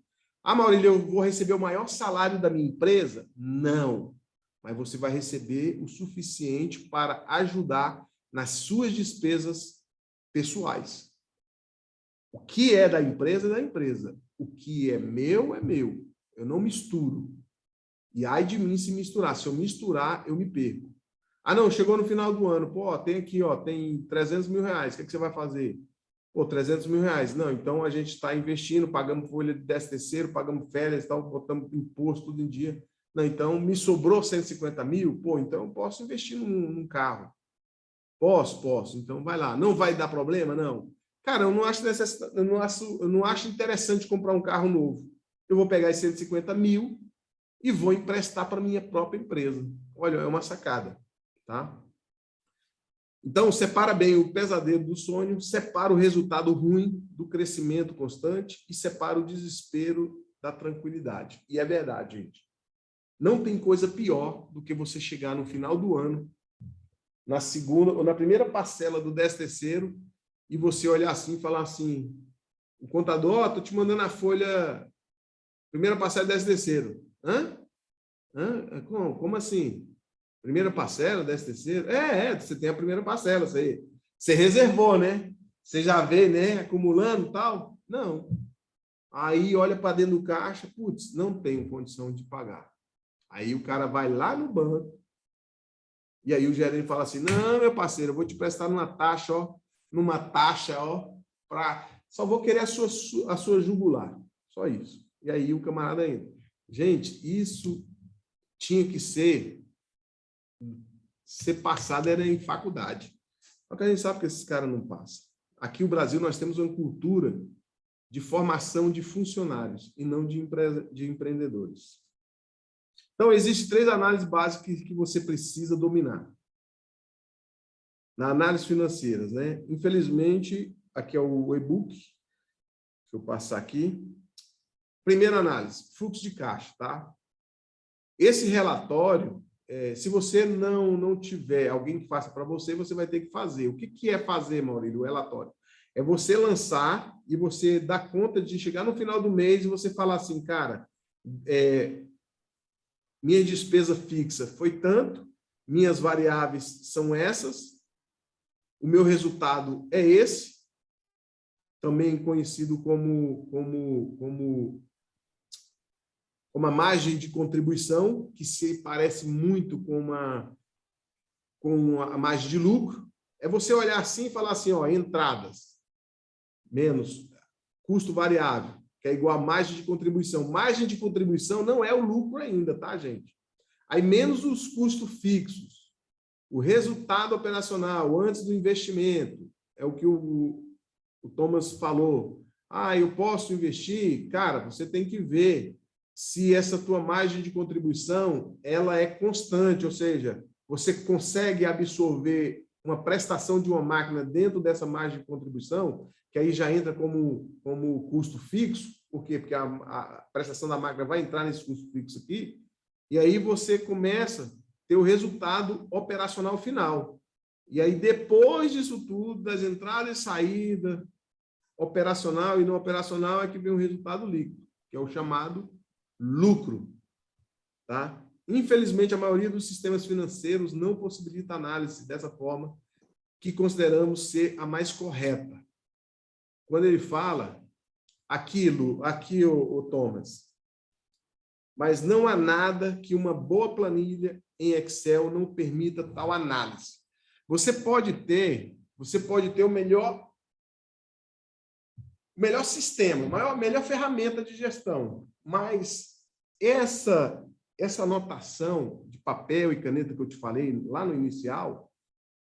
Ah, Maurílio, eu vou receber o maior salário da minha empresa? Não. Mas você vai receber o suficiente para ajudar nas suas despesas pessoais. O que é da empresa é da empresa. O que é meu é meu. Eu não misturo. E ai de mim se misturar. Se eu misturar, eu me perco. Ah, não, chegou no final do ano. Pô, tem aqui, ó, tem 300 mil reais. O que você vai fazer? Pô, 300 mil reais. Não, então a gente está investindo, pagamos folha de 13º, pagamos férias, tal, botamos imposto tudo em dia. Não, então me sobrou 150 mil? Pô, então eu posso investir num carro. Posso. Então vai lá. Não vai dar problema? Não. Cara, eu não acho eu não acho interessante comprar um carro novo. Eu vou pegar esses 150 mil e vou emprestar para minha própria empresa. Olha, é uma sacada, tá? Então, separa bem o pesadelo do sonho, separa o resultado ruim do crescimento constante e separa o desespero da tranquilidade. E é verdade, gente. Não tem coisa pior do que você chegar no final do ano, na segunda ou na primeira parcela do 13º, e você olhar assim e falar assim, o contador, estou te mandando a folha, primeira parcela do 13º. Hã? Como assim? Primeira parcela, 13º? Você tem a primeira parcela, você reservou, né? Você já vê, né, acumulando e tal? Não. Aí olha para dentro do caixa, putz, não tenho condição de pagar. Aí o cara vai lá no banco, e aí o gerente fala assim, não, meu parceiro, eu vou te prestar numa taxa, só vou querer a sua jugular. Só isso. E aí o camarada entra. Gente, isso tinha que ser passado era em faculdade. Só que a gente sabe que esses caras não passam. Aqui no Brasil nós temos uma cultura de formação de funcionários e não de empreendedores. Então, existem 3 análises básicas que você precisa dominar. Na análise financeiras, né? Infelizmente, aqui é o e-book. Deixa eu passar aqui. Primeira análise, fluxo de caixa, tá? Esse relatório, se você não tiver alguém que faça para você, você vai ter que fazer. O que é fazer, Maurílio, o relatório? É você lançar e você dar conta de chegar no final do mês e você falar assim, cara, minha despesa fixa foi tanto, minhas variáveis são essas, o meu resultado é esse, também conhecido como a margem de contribuição, que se parece muito com a margem de lucro. É você olhar assim e falar assim, ó, entradas menos custo variável, que é igual a margem de contribuição. Margem de contribuição não é o lucro ainda, tá, gente? Aí menos os custos fixos. O resultado operacional antes do investimento, é o que o Thomas falou. Ah, eu posso investir? Cara, você tem que ver se essa tua margem de contribuição ela é constante, ou seja, você consegue absorver uma prestação de uma máquina dentro dessa margem de contribuição, que aí já entra como custo fixo, Por quê? Porque a prestação da máquina vai entrar nesse custo fixo aqui, e aí você começa a ter o resultado operacional final. E aí, depois disso tudo, das entradas e saídas, operacional e não operacional, é que vem o resultado líquido, que é o chamado lucro. Tá? Infelizmente, a maioria dos sistemas financeiros não possibilita análise dessa forma, que consideramos ser a mais correta. Quando ele fala aqui, o Thomas, mas não há nada que uma boa planilha em Excel não permita tal análise. Você pode ter o melhor sistema, a melhor ferramenta de gestão, mas essa anotação de papel e caneta que eu te falei lá no inicial,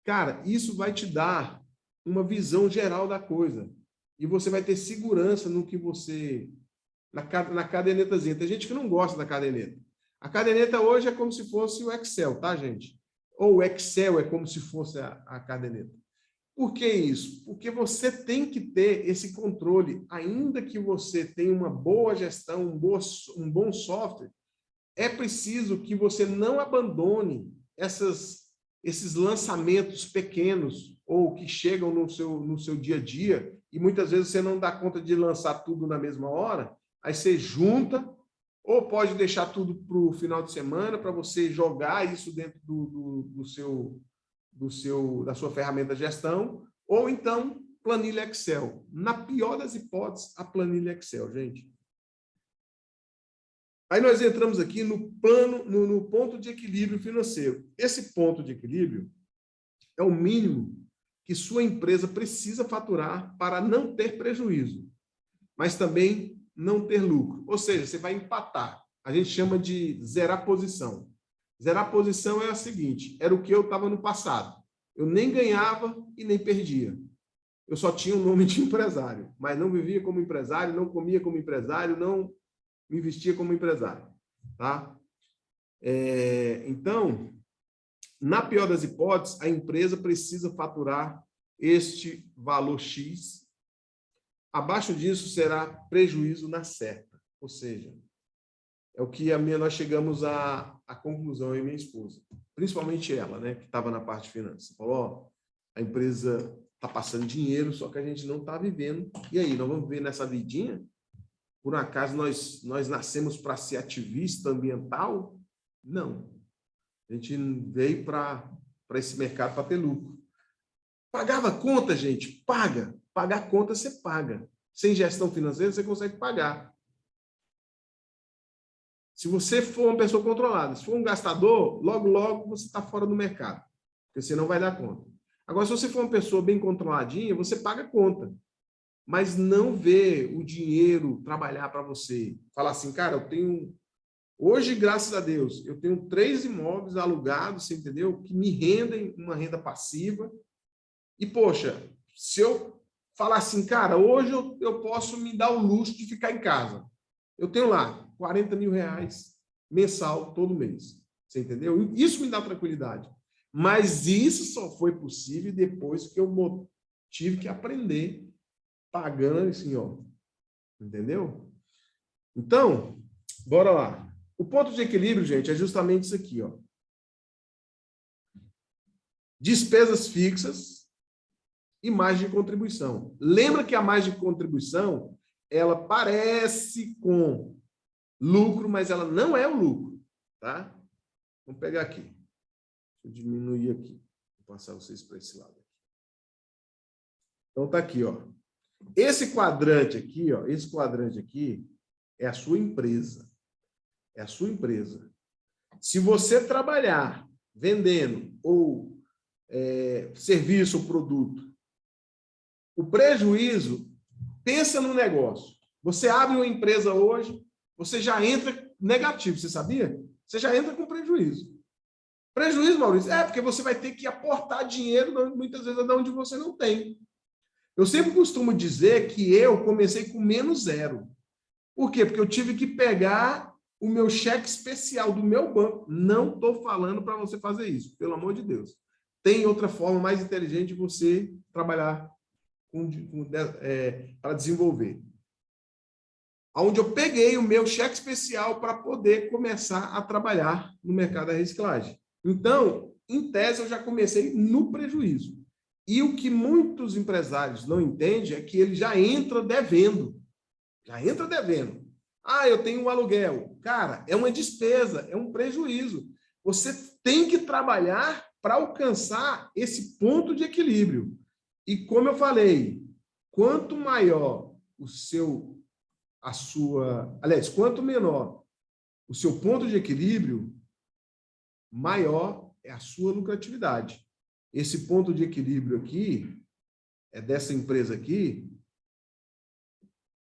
cara, isso vai te dar uma visão geral da coisa. E você vai ter segurança no que você... Na cadernetazinha. Tem gente que não gosta da caderneta. A caderneta hoje é como se fosse o Excel, tá, gente? Ou o Excel é como se fosse a caderneta. Por que isso? Porque você tem que ter esse controle. Ainda que você tenha uma boa gestão, um bom software, é preciso que você não abandone esses lançamentos pequenos ou que chegam no seu dia a dia e muitas vezes você não dá conta de lançar tudo na mesma hora, aí você junta ou pode deixar tudo para o final de semana para você jogar isso dentro da sua ferramenta de gestão, ou então planilha Excel. Na pior das hipóteses, a planilha Excel, gente. Aí nós entramos aqui no ponto de equilíbrio financeiro. Esse ponto de equilíbrio é o mínimo que sua empresa precisa faturar para não ter prejuízo, mas também não ter lucro. Ou seja, você vai empatar. A gente chama de zerar posição. Zerar posição é a seguinte, era o que eu estava no passado. Eu nem ganhava e nem perdia. Eu só tinha o nome de empresário, mas não vivia como empresário, não comia como empresário, não me vestia como empresário. Tá? Então, na pior das hipóteses, a empresa precisa faturar este valor X. Abaixo disso será prejuízo na certa. Ou seja, é o que nós chegamos à conclusão, eu e minha esposa. Principalmente ela, né, que estava na parte de finanças. Falou, ó, a empresa está passando dinheiro, só que a gente não está vivendo. E aí, nós vamos viver nessa vidinha? Por acaso nós nascemos para ser ativista ambiental? Não. A gente veio para esse mercado para ter lucro. Pagava conta, gente? Paga. Pagar conta, você paga. Sem gestão financeira, você consegue pagar. Se você for uma pessoa controlada, se for um gastador, logo, logo você está fora do mercado, porque você não vai dar conta. Agora, se você for uma pessoa bem controladinha, você paga conta, mas não vê o dinheiro trabalhar para você. Fala assim, cara, eu tenho... Hoje, graças a Deus, eu tenho 3 imóveis alugados, você entendeu? Que me rendem uma renda passiva. E, poxa, se eu falar assim, cara, hoje eu posso me dar o luxo de ficar em casa. Eu tenho lá 40 mil reais mensal todo mês. Você entendeu? Isso me dá tranquilidade. Mas isso só foi possível depois que eu tive que aprender pagando assim, ó. Entendeu? Então, bora lá. O ponto de equilíbrio, gente, é justamente isso aqui, ó. Despesas fixas e margem de contribuição. Lembra que a margem de contribuição, ela parece com lucro, mas ela não é o lucro, tá? Vamos pegar aqui. Deixa eu diminuir aqui. Vou passar vocês para esse lado. Então, tá aqui, ó. Esse quadrante aqui, ó, esse quadrante aqui é a sua empresa. É a sua empresa. Se você trabalhar vendendo ou serviço ou produto, o prejuízo, pensa no negócio. Você abre uma empresa hoje, você já entra negativo, você sabia? Você já entra com prejuízo. Prejuízo, Maurício, porque você vai ter que aportar dinheiro, muitas vezes, de onde você não tem. Eu sempre costumo dizer que eu comecei com -0. Por quê? Porque eu tive que pegar o meu cheque especial do meu banco. Não estou falando para você fazer isso, pelo amor de Deus. Tem outra forma mais inteligente de você trabalhar para desenvolver. onde eu peguei o meu cheque especial para poder começar a trabalhar no mercado da reciclagem. Então, em tese, eu já comecei no prejuízo. E o que muitos empresários não entendem é que ele já entra devendo. Já entra devendo. Ah, eu tenho um aluguel. Cara, é uma despesa, é um prejuízo. Você tem que trabalhar para alcançar esse ponto de equilíbrio. E como eu falei, quanto maior quanto menor o seu ponto de equilíbrio, maior é a sua lucratividade. Esse ponto de equilíbrio aqui, é dessa empresa aqui,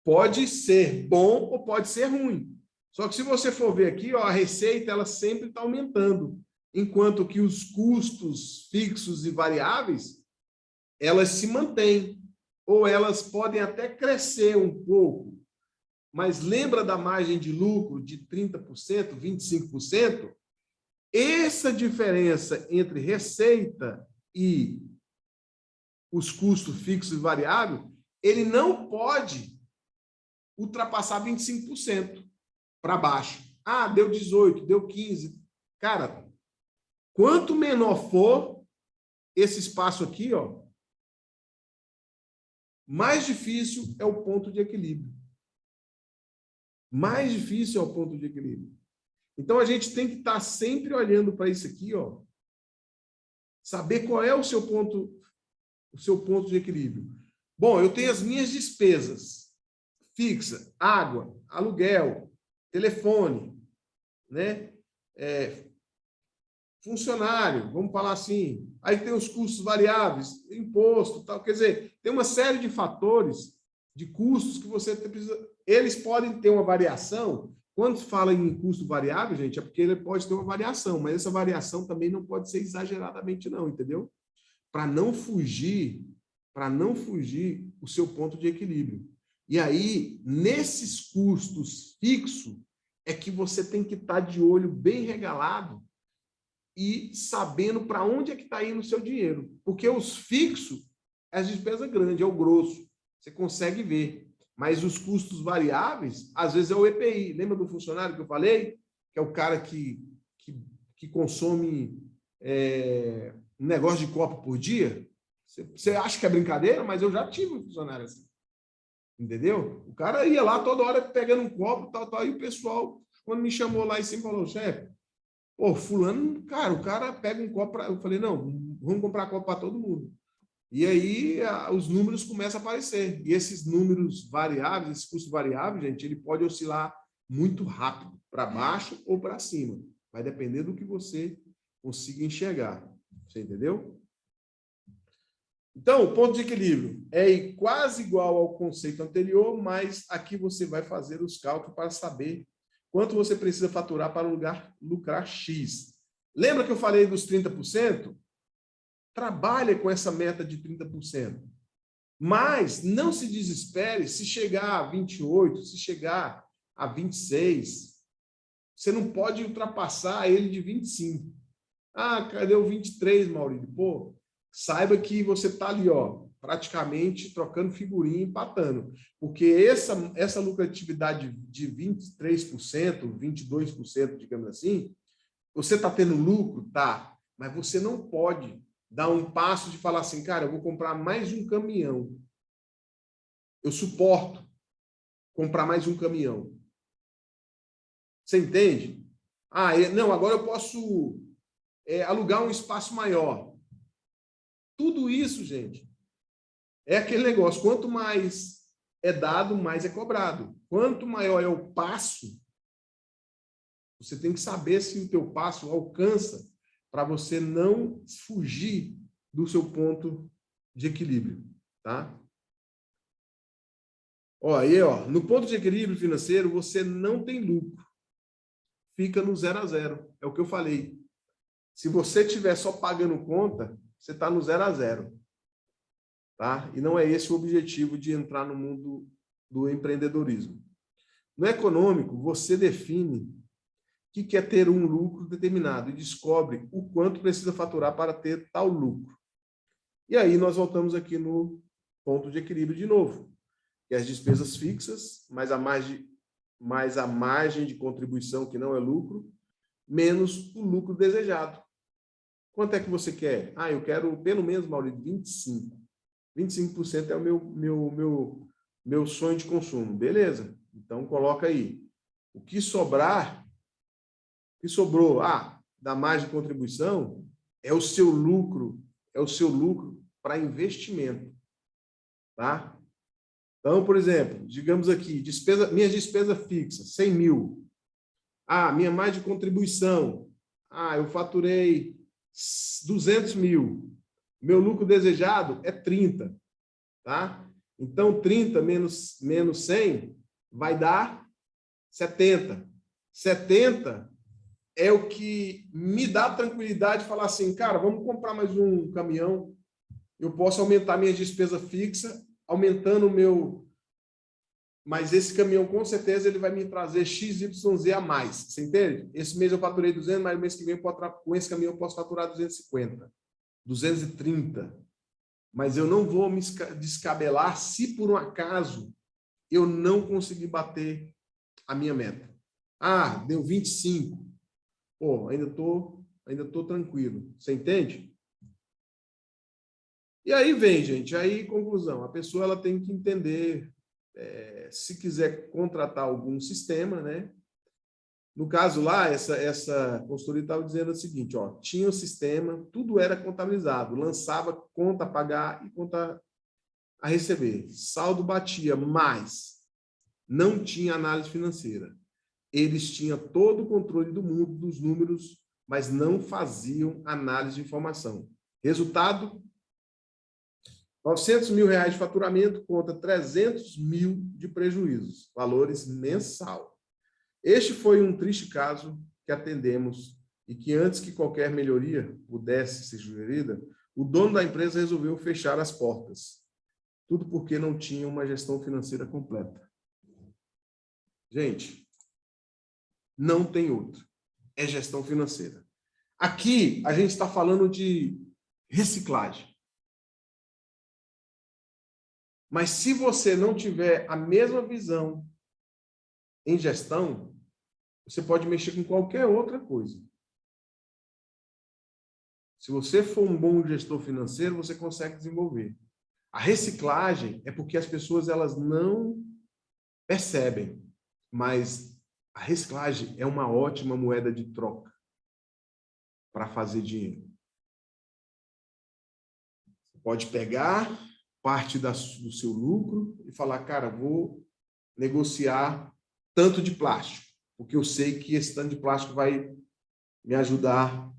pode ser bom ou pode ser ruim. Só que se você for ver aqui, ó, a receita ela sempre está aumentando, enquanto que os custos fixos e variáveis, elas se mantêm, ou elas podem até crescer um pouco. Mas lembra da margem de lucro de 30%, 25%? Essa diferença entre receita e os custos fixos e variáveis, ele não pode ultrapassar 25% para baixo. Ah, deu 18, deu 15. Cara, quanto menor for esse espaço aqui, ó, mais difícil é o ponto de equilíbrio. Mais difícil é o ponto de equilíbrio. Então, a gente tem que estar sempre olhando para isso aqui, ó, saber qual é o seu ponto de equilíbrio. Bom, eu tenho as minhas despesas fixa, água, aluguel, telefone, né? Funcionário, vamos falar assim. Aí tem os custos variáveis, imposto, tal. Quer dizer, tem uma série de fatores, de custos que você precisa. Eles podem ter uma variação. Quando se fala em custo variável, gente, é porque ele pode ter uma variação, mas essa variação também não pode ser exageradamente, não, entendeu? Para não fugir o seu ponto de equilíbrio. E aí, nesses custos fixos, é que você tem que estar de olho bem regalado e sabendo para onde é que está indo o seu dinheiro. Porque os fixos, as despesas grandes, é o grosso. Você consegue ver. Mas os custos variáveis, às vezes é o EPI. Lembra do funcionário que eu falei? Que é o cara que consome um negócio de copo por dia? Você acha que é brincadeira? Mas eu já tive um funcionário assim. Entendeu? O cara ia lá toda hora pegando um copo, tal. E o pessoal, quando me chamou lá em cima, falou, chefe, pô, fulano, cara, o cara pega um copo. Eu falei, não, vamos comprar copo para todo mundo. E aí os números começam a aparecer. E esses números variáveis, esse custo variável, gente, ele pode oscilar muito rápido, para baixo ou para cima. Vai depender do que você consiga enxergar. Você entendeu? Então, o ponto de equilíbrio é quase igual ao conceito anterior, mas aqui você vai fazer os cálculos para saber quanto você precisa faturar para lucrar X. Lembra que eu falei dos 30%? Trabalhe com essa meta de 30%. Mas não se desespere se chegar a 28%, se chegar a 26%. Você não pode ultrapassar ele de 25%. Ah, cadê o 23%, Maurício? Pô, saiba que você está ali, ó, praticamente trocando figurinha, empatando. Porque essa lucratividade de 23%, 22%, digamos assim, você está tendo lucro? Tá. Mas você não pode dar um passo de falar assim, cara, eu vou comprar mais um caminhão. Eu suporto comprar mais um caminhão. Você entende? Ah, não, agora eu posso alugar um espaço maior. Tudo isso, gente, é aquele negócio. Quanto mais é dado, mais é cobrado. Quanto maior é o passo, você tem que saber se o teu passo alcança para você não fugir do seu ponto de equilíbrio, tá? Ó, aí, ó, no ponto de equilíbrio financeiro, você não tem lucro. Fica no 0 a 0. É o que eu falei. Se você estiver só pagando conta, você está no 0 a 0. Tá? E não é esse o objetivo de entrar no mundo do empreendedorismo. No econômico, você define que quer ter um lucro determinado e descobre o quanto precisa faturar para ter tal lucro. E aí nós voltamos aqui no ponto de equilíbrio de novo, que é as despesas fixas, mais a margem mais a margem de contribuição, que não é lucro, menos o lucro desejado. Quanto é que você quer? Ah, eu quero pelo menos, Maurício, 25%. 25% é o meu sonho de consumo. Beleza, então coloca aí. O que sobrar, o que sobrou, da margem de contribuição, é o seu lucro para investimento. Tá? Então, por exemplo, digamos aqui, minha despesa fixa, 100 mil. Minha margem de contribuição, eu faturei 200 mil. Meu lucro desejado é 30. Tá? Então, 30 menos 100 vai dar 70. 70 é o que me dá tranquilidade de falar assim, cara, vamos comprar mais um caminhão, eu posso aumentar minha despesa fixa, aumentando o meu... Mas esse caminhão, com certeza, ele vai me trazer XYZ a mais. Você entende? Esse mês eu faturei 200, mas o mês que vem, com esse caminhão, eu posso faturar 250, 230. Mas eu não vou me descabelar se, por um acaso, eu não conseguir bater a minha meta. Deu 25. Pô, ainda tô tranquilo. Você entende? E aí vem, gente, aí conclusão. A pessoa ela tem que entender, se quiser contratar algum sistema, né? No caso lá, essa consultoria estava dizendo o seguinte, tinha o sistema, tudo era contabilizado, lançava conta a pagar e conta a receber. Saldo batia, mas não tinha análise financeira. Eles tinham todo o controle do mundo, dos números, mas não faziam análise de informação. Resultado, 900 mil reais de faturamento contra 300 mil de prejuízos, valores mensal. Este foi um triste caso que atendemos e que, antes que qualquer melhoria pudesse ser sugerida, o dono da empresa resolveu fechar as portas. Tudo porque não tinha uma gestão financeira completa. Gente, não tem outra. É gestão financeira. Aqui, a gente está falando de reciclagem. Mas se você não tiver a mesma visão em gestão, você pode mexer com qualquer outra coisa. Se você for um bom gestor financeiro, você consegue desenvolver. A reciclagem é porque as pessoas elas não percebem, mas a reciclagem é uma ótima moeda de troca para fazer dinheiro. Você pode pegar parte do seu lucro e falar, cara, vou negociar tanto de plástico, porque eu sei que esse tanto de plástico vai me ajudar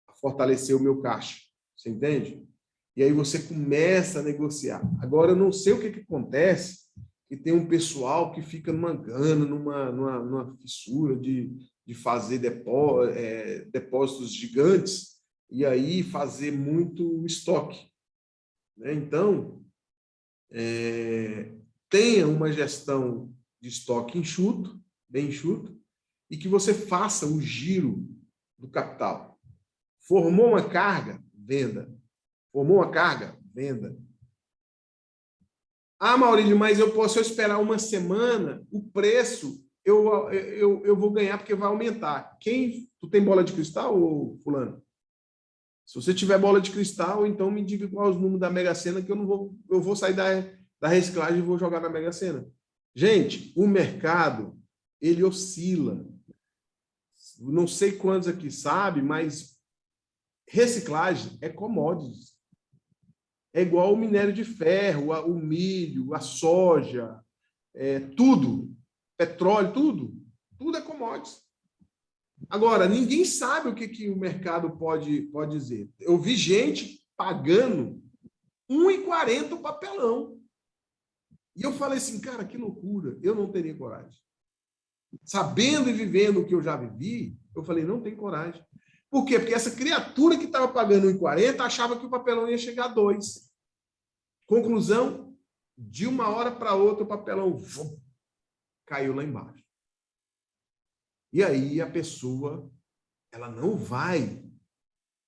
a fortalecer o meu caixa. Você entende? E aí você começa a negociar. Agora, eu não sei o que acontece, que tem um pessoal que fica numa gana, numa fissura de fazer depósitos gigantes e aí fazer muito estoque. Então, tenha uma gestão de estoque enxuto, bem enxuto, e que você faça o giro do capital. Formou uma carga, venda. Formou uma carga, venda. Maurílio, mas eu posso esperar uma semana, o preço eu vou ganhar porque vai aumentar. Tu tem bola de cristal, ou fulano? Se você tiver bola de cristal, então me diga qual é os números da Mega Sena, que eu vou sair da reciclagem e vou jogar na Mega Sena. Gente, o mercado, ele oscila. Não sei quantos aqui sabem, mas reciclagem é commodities. É igual o minério de ferro, o milho, a soja, tudo, petróleo, tudo é commodities. Agora, ninguém sabe o que o mercado pode dizer. Eu vi gente pagando R$1,40 o papelão. E eu falei assim, cara, que loucura, eu não teria coragem. Sabendo e vivendo o que eu já vivi, eu falei, não tem coragem. Por quê? Porque essa criatura que estava pagando R$1,40 achava que o papelão ia chegar a 2. Conclusão, de uma hora para outra, o papelão caiu lá embaixo. E aí a pessoa ela não vai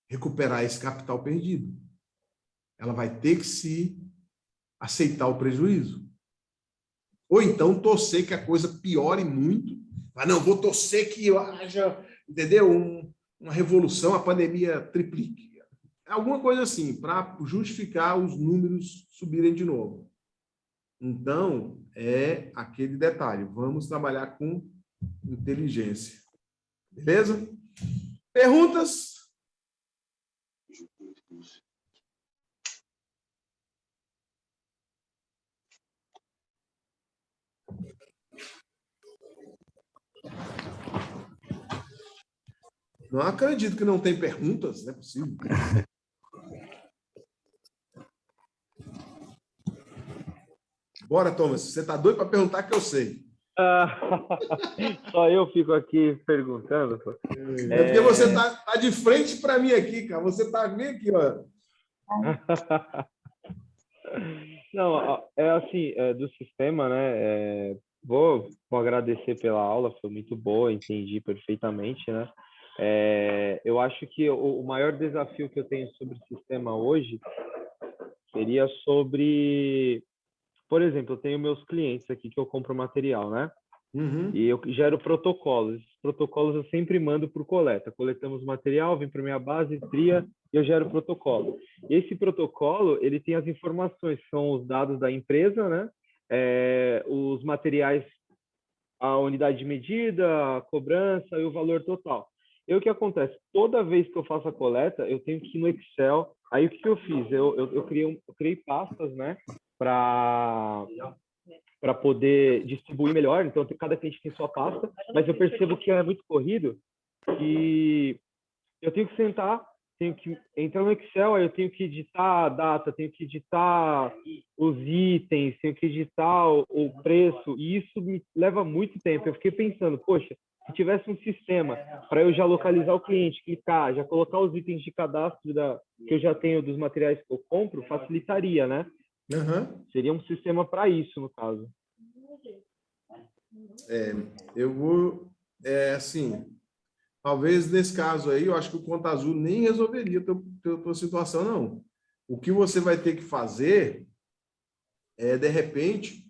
recuperar esse capital perdido. Ela vai ter que se aceitar o prejuízo. Ou então torcer que a coisa piore muito. Mas não, vou torcer que haja, entendeu? Uma revolução, a pandemia triplique. Alguma coisa assim, para justificar os números subirem de novo. Então, é aquele detalhe. Vamos trabalhar com inteligência. Beleza? Perguntas? Não acredito que não tem perguntas, não é possível. Bora, Thomas. Você está doido para perguntar que eu sei. Só eu fico aqui perguntando. Pô. É porque você tá de frente para mim aqui, cara. Você está bem aqui, ó. Não, é assim, do sistema, né? Vou agradecer pela aula, foi muito boa, entendi perfeitamente, né? Eu acho que o maior desafio que eu tenho sobre o sistema hoje seria sobre, por exemplo, eu tenho meus clientes aqui que eu compro material, né? Uhum. E eu gero protocolos. Esses protocolos eu sempre mando por coleta. Coletamos material, vem para minha base, tria e eu gero protocolo. E esse protocolo, ele tem as informações, são os dados da empresa, né? Os materiais, a unidade de medida, a cobrança e o valor total. E o que acontece? Toda vez que eu faço a coleta, eu tenho que ir no Excel. Aí o que eu fiz? Eu criei pastas, né? Para poder distribuir melhor. Então, cada cliente tem sua pasta, mas eu percebo que é muito corrido e eu tenho que sentar, tenho que entrar no Excel, aí eu tenho que editar a data, tenho que editar os itens, tenho que editar o preço, e isso me leva muito tempo. Eu fiquei pensando, poxa, se tivesse um sistema para eu já localizar o cliente, clicar, já colocar os itens de cadastro que eu já tenho dos materiais que eu compro, facilitaria, né? Uhum. Seria um sistema para isso, no caso. Eu vou, assim, talvez nesse caso aí, eu acho que o Conta Azul nem resolveria a tua situação, não. O que você vai ter que fazer de repente,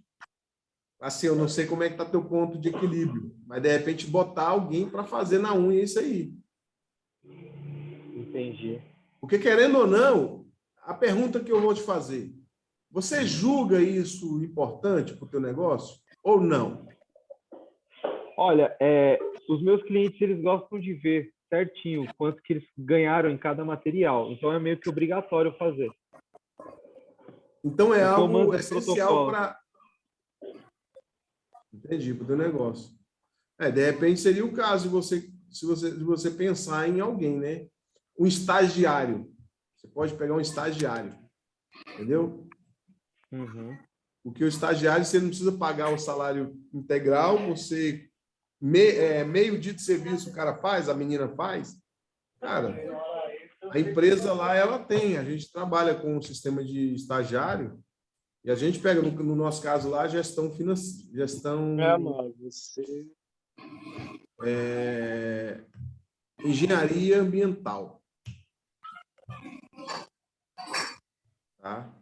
assim, eu não sei como é que está teu ponto de equilíbrio, mas de repente botar alguém para fazer na unha isso aí. Entendi. Porque, querendo ou não, a pergunta que eu vou te fazer, você julga isso importante para o teu negócio ou não? Olha, os meus clientes, eles gostam de ver certinho quanto que eles ganharam em cada material. Então, é meio que obrigatório fazer. Então, é Porque eu algo mando os essencial protocolos. para... Entendi, para o teu negócio. De repente, seria o caso de você pensar em alguém, né? Um estagiário. Você pode pegar um estagiário, entendeu? Uhum. Porque o estagiário, você não precisa pagar o salário integral, você meio dia de serviço o cara faz, a menina faz. Cara, a empresa lá, ela tem. A gente trabalha com um sistema de estagiário e a gente pega, no nosso caso lá, gestão financeira, Mas você... engenharia ambiental. Tá?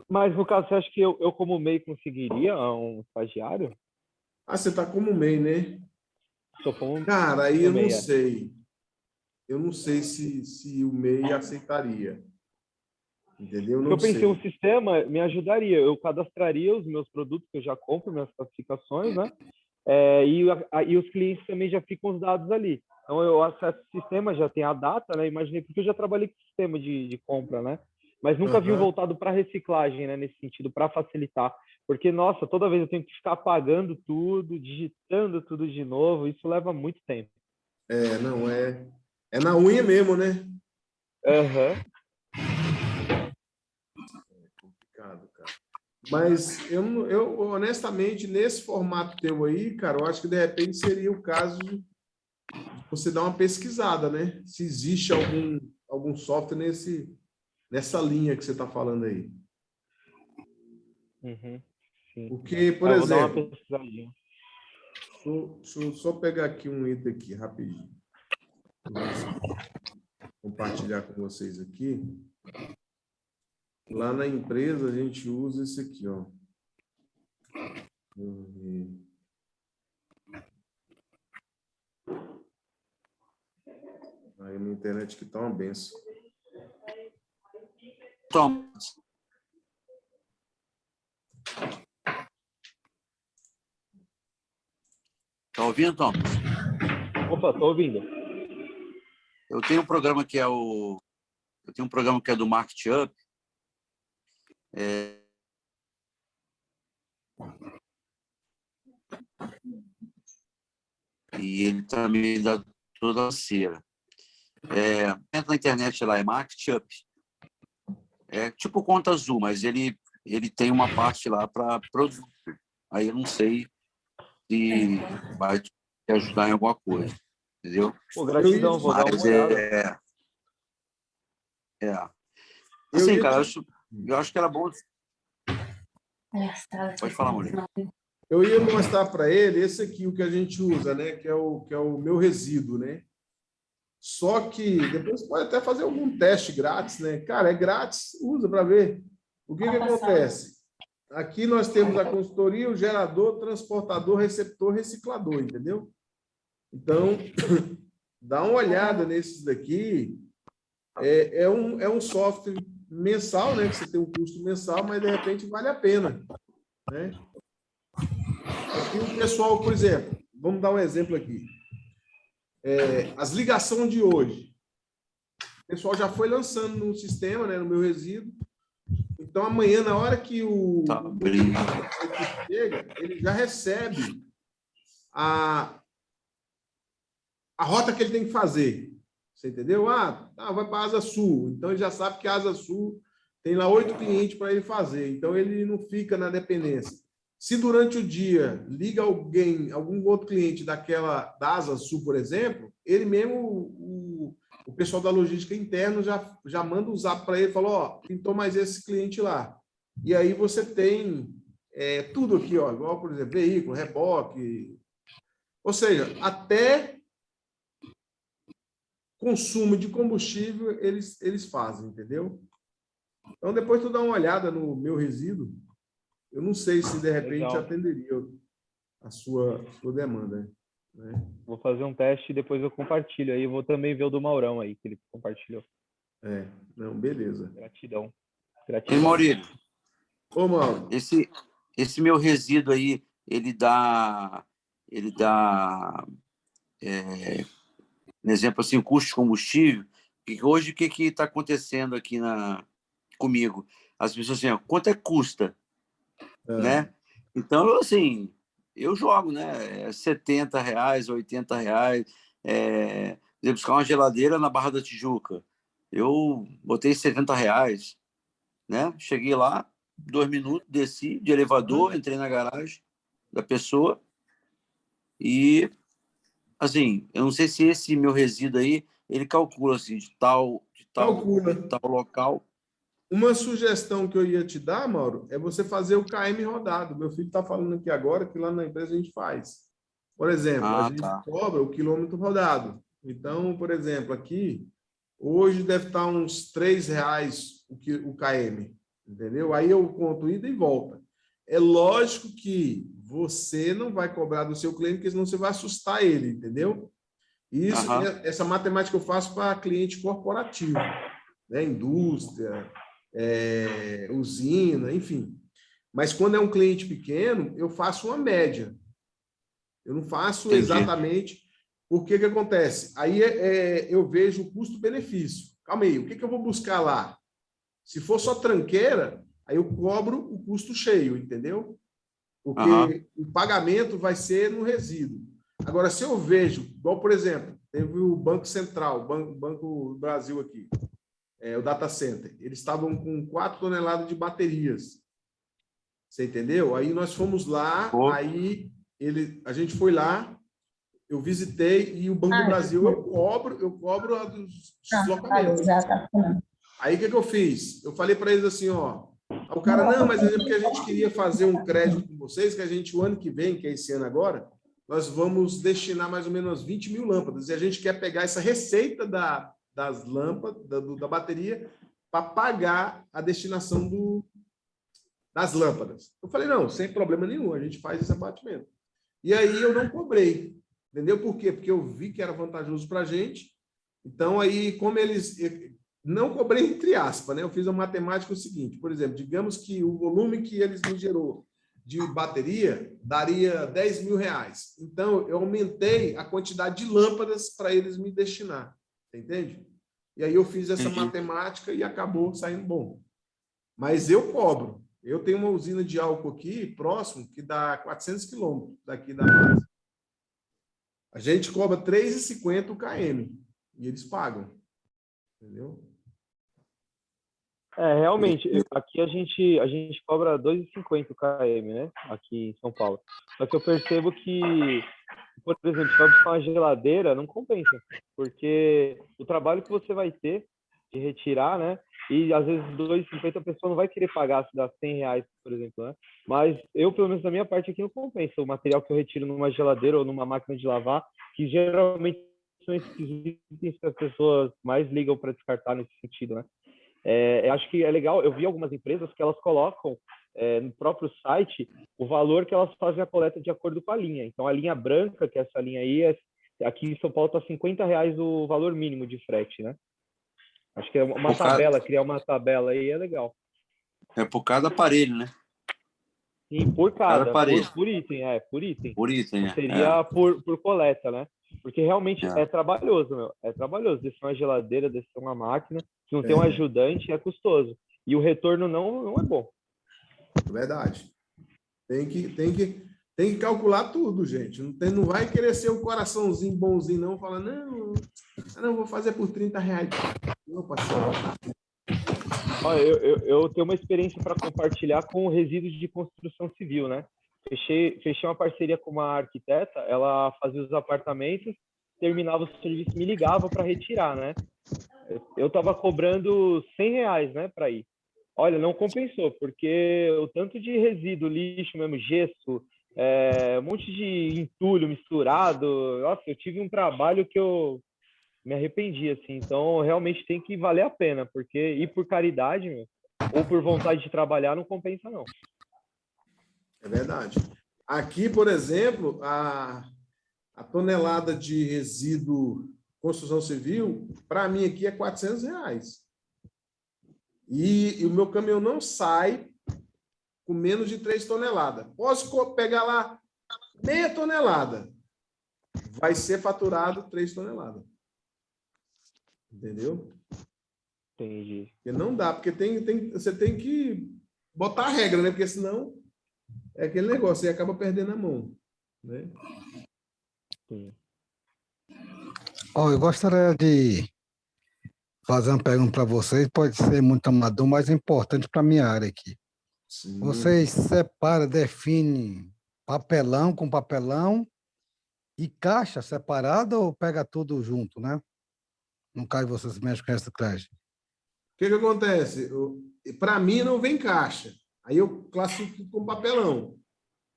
Mas, no caso, você acha que eu como MEI, conseguiria um estagiário? Você está como MEI, né? Sou como Cara, aí eu não MEI, sei. Eu não sei se o MEI aceitaria. Entendeu? Eu Porque não eu pensei, um sei. sistema me ajudaria. Eu cadastraria os meus produtos que eu já compro, minhas classificações, né? E os clientes também já ficam os dados ali. Então, eu acesso o sistema, já tem a data, né? Imaginei, porque eu já trabalhei com sistema de compra, né? Mas nunca vi um Uhum. voltado para reciclagem, né? Nesse sentido, para facilitar. Porque, nossa, toda vez eu tenho que ficar apagando tudo, digitando tudo de novo. Isso leva muito tempo. Não é. É na unha mesmo, né? Aham. Complicado, cara. Mas eu honestamente, nesse formato teu aí, cara, eu acho que de repente seria o caso de você dar uma pesquisada, né? Se existe algum software nessa linha que você está falando aí. Uhum. Sim. Porque, por Eu vou dar uma exemplo, pesquisadinha. deixa eu só pegar aqui um item aqui, rapidinho. Compartilhar com vocês aqui. Lá na empresa, a gente usa esse aqui, ó. Aí minha internet que tá uma benção. Thomas. Tá ouvindo, Thomas? Opa, tô ouvindo. Eu tenho um programa que é do Market Up. E ele também dá toda a cera. Entra na internet lá, é Market Up. É tipo conta azul, mas ele tem uma parte lá para produto. Aí eu não sei se vai te ajudar em alguma coisa, entendeu? Pô, gratidão, vou dar uma olhada. Assim, cara, eu acho que era bom. Pode falar, Maurício. Eu ia mostrar para ele esse aqui, o que a gente usa, né? Que é o meu resíduo, né? Só que depois pode até fazer algum teste grátis, né? Cara, é grátis, usa para ver. O que acontece? Aqui nós temos a consultoria, o gerador, transportador, receptor, reciclador, entendeu? Então, dá uma olhada nesses daqui. É um software mensal, né? Que você tem um custo mensal, mas de repente vale a pena, né? Aqui o pessoal, por exemplo, vamos dar um exemplo aqui. As ligações de hoje. O pessoal já foi lançando no sistema, né, no meu resíduo. Então, amanhã, na hora que o chega, ele já recebe a rota que ele tem que fazer. Você entendeu? Vai para a Asa Sul. Então, ele já sabe que a Asa Sul tem lá 8 clientes para ele fazer. Então, ele não fica na dependência. Se durante o dia liga algum outro cliente da Asa Sul, por exemplo, ele mesmo, o pessoal da logística interna já manda um zap para ele e fala, pintou mais esse cliente lá. E aí você tem tudo aqui, igual, por exemplo, veículo, reboque. Ou seja, até consumo de combustível eles fazem, entendeu? Então, depois tu dá uma olhada no meu resíduo. Eu não sei se, de repente, Legal. atenderia a sua demanda. Né? Vou fazer um teste e depois eu compartilho. Aí eu vou também ver o do Maurão aí, que ele compartilhou. Não, beleza. Gratidão. E, Maurílio, Ô, Mauro. Esse meu resíduo aí, ele dá um exemplo assim, o custo de combustível. E hoje, o que está acontecendo aqui comigo? As pessoas assim, quanto é que custa? Né? Então, assim, eu jogo, né? R$70, R$80. Buscar uma geladeira na Barra da Tijuca. Eu botei R$70, né? Cheguei lá, 2 minutos, desci de elevador, entrei na garagem da pessoa e, assim, eu não sei se esse meu resíduo aí, ele calcula, assim, de tal local. Uma sugestão que eu ia te dar, Mauro, é você fazer o KM rodado. Meu filho está falando aqui agora que lá na empresa a gente faz. Por exemplo, a gente cobra o quilômetro rodado. Então, por exemplo, aqui, hoje deve estar uns R$3 o KM, entendeu? Aí eu conto ida e volta. É lógico que você não vai cobrar do seu cliente, porque senão você vai assustar ele, entendeu? Isso, essa matemática eu faço para cliente corporativo, né? Indústria, usina, enfim. Mas quando é um cliente pequeno, eu faço uma média. Eu não faço exatamente. Por que acontece? Aí eu vejo o custo-benefício. Calma aí, o que eu vou buscar lá? Se for só tranqueira, aí eu cobro o custo cheio, entendeu? Porque o pagamento vai ser no resíduo. Agora, se eu vejo, igual, por exemplo, teve o Banco Central, o Banco do Brasil aqui, o Data Center, eles estavam com 4 toneladas de baterias. Você entendeu? Aí nós fomos lá, aí a gente foi lá, eu visitei, e o Banco do Brasil eu cobro a dos deslocamentos. Aí o que eu fiz? Eu falei para eles assim, o cara, não, mas é porque a gente queria fazer um crédito com vocês, que a gente, o ano que vem, que é esse ano agora, nós vamos destinar mais ou menos 20 mil lâmpadas, e a gente quer pegar essa receita das lâmpadas, da bateria, para pagar a destinação das lâmpadas. Eu falei, não, sem problema nenhum, a gente faz esse abatimento. E aí eu não cobrei, entendeu? Por quê? Porque eu vi que era vantajoso para a gente. Então, aí, como eles... Não cobrei entre aspas, né? Eu fiz a matemática o seguinte, por exemplo, digamos que o volume que eles me gerou de bateria daria R$ 10.000. Então, eu aumentei a quantidade de lâmpadas para eles me destinar, entende? E aí eu fiz essa matemática e acabou saindo bom. Mas eu cobro. Eu tenho uma usina de álcool aqui, próximo, que dá 400 quilômetros daqui da base. A gente cobra R$ 3,50 o km. E eles pagam. Entendeu? Realmente, aqui a gente cobra 2,50 o km, né? Aqui em São Paulo. Só que eu percebo que, por exemplo, se vai buscar uma geladeira, não compensa. Porque o trabalho que você vai ter de retirar, né? E às vezes 2,50 a pessoa não vai querer pagar se dá R$ 100, por exemplo, né? Mas eu, pelo menos da minha parte aqui, não compensa. O material que eu retiro numa geladeira ou numa máquina de lavar, que geralmente são esses itens que as pessoas mais ligam para descartar nesse sentido, né? Eu acho que é legal, eu vi algumas empresas que elas colocam no próprio site o valor que elas fazem a coleta de acordo com a linha. Então, a linha branca, que é essa linha aí, aqui em São Paulo está R$ 50 o valor mínimo de frete, né? Acho que é uma tabela, criar uma tabela aí é legal. É por cada aparelho, né? Sim, por item, por item. Por item, não seria por coleta, né? Porque realmente é trabalhoso, meu. É trabalhoso. Descer uma geladeira, descer uma máquina, se não tem um ajudante, é custoso. E o retorno não é bom. Verdade. Tem que calcular tudo, gente. Não vai querer ser um coraçãozinho bonzinho, não. Fala, não, vou fazer por R$ 30. Não, parceiro. Olha, eu tenho uma experiência para compartilhar com resíduos de construção civil, né? Fechei uma parceria com uma arquiteta, ela fazia os apartamentos, terminava o serviço, me ligava para retirar, né? Eu estava cobrando R$ 100, né, para ir. Olha, não compensou, porque o tanto de resíduo, lixo mesmo, gesso, um monte de entulho misturado, nossa, eu tive um trabalho que eu me arrependi, assim. Então, realmente tem que valer a pena, porque ir por caridade, meu, ou por vontade de trabalhar, não compensa, não. É verdade. Aqui, por exemplo, a tonelada de resíduo construção civil, para mim aqui é R$ 400. E o meu caminhão não sai com menos de 3 toneladas. Posso pegar lá meia tonelada. Vai ser faturado 3 toneladas. Entendeu? Entendi. Porque não dá, porque você tem que botar a regra, né? Porque senão é aquele negócio, você acaba perdendo a mão. Né? Sim. Eu gostaria de fazer uma pergunta para vocês, pode ser muito amador, mas é importante para a minha área aqui. Sim. Vocês separam, definem papelão com papelão e caixa separada ou pega tudo junto, né? No caso, vocês mexem com reciclagem. O que acontece? Para mim, não vem caixa. Aí eu classifico como papelão.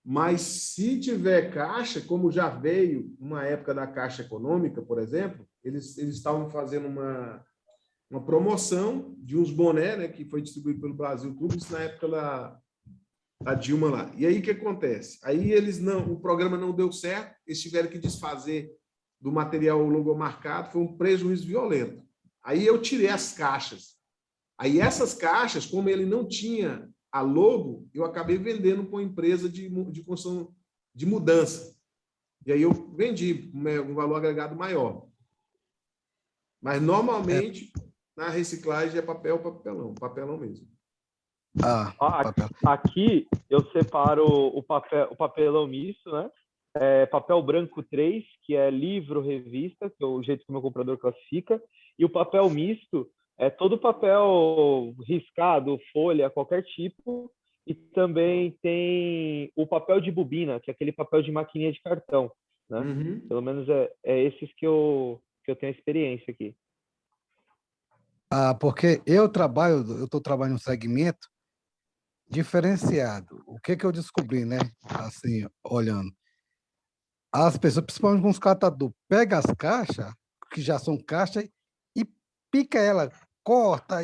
Mas se tiver caixa, como já veio uma época da Caixa Econômica, por exemplo, eles estavam fazendo uma promoção de uns boné, né, que foi distribuído pelo Brasil, tudo isso na época da Dilma lá. E aí o que acontece? Aí o programa não deu certo, eles tiveram que desfazer do material logomarcado, foi um prejuízo violento. Aí eu tirei as caixas. Aí essas caixas, como ele não tinha a logo, eu acabei vendendo para uma empresa de construção de mudança. E aí eu vendi um valor agregado maior. Mas normalmente na reciclagem é papelão mesmo. Aqui eu separo o papelão misto, né? Papel branco 3, que é livro, revista, que é o jeito que o meu comprador classifica, e o papel misto é todo papel riscado, folha, qualquer tipo, e também tem o papel de bobina, que é aquele papel de maquininha de cartão, né? Uhum. Pelo menos é esses que eu tenho experiência aqui. Porque eu estou trabalhando em um segmento diferenciado. O que eu descobri, né? Assim, olhando. As pessoas, principalmente com os catadores, pegam as caixas, que já são caixas, e pica ela, corta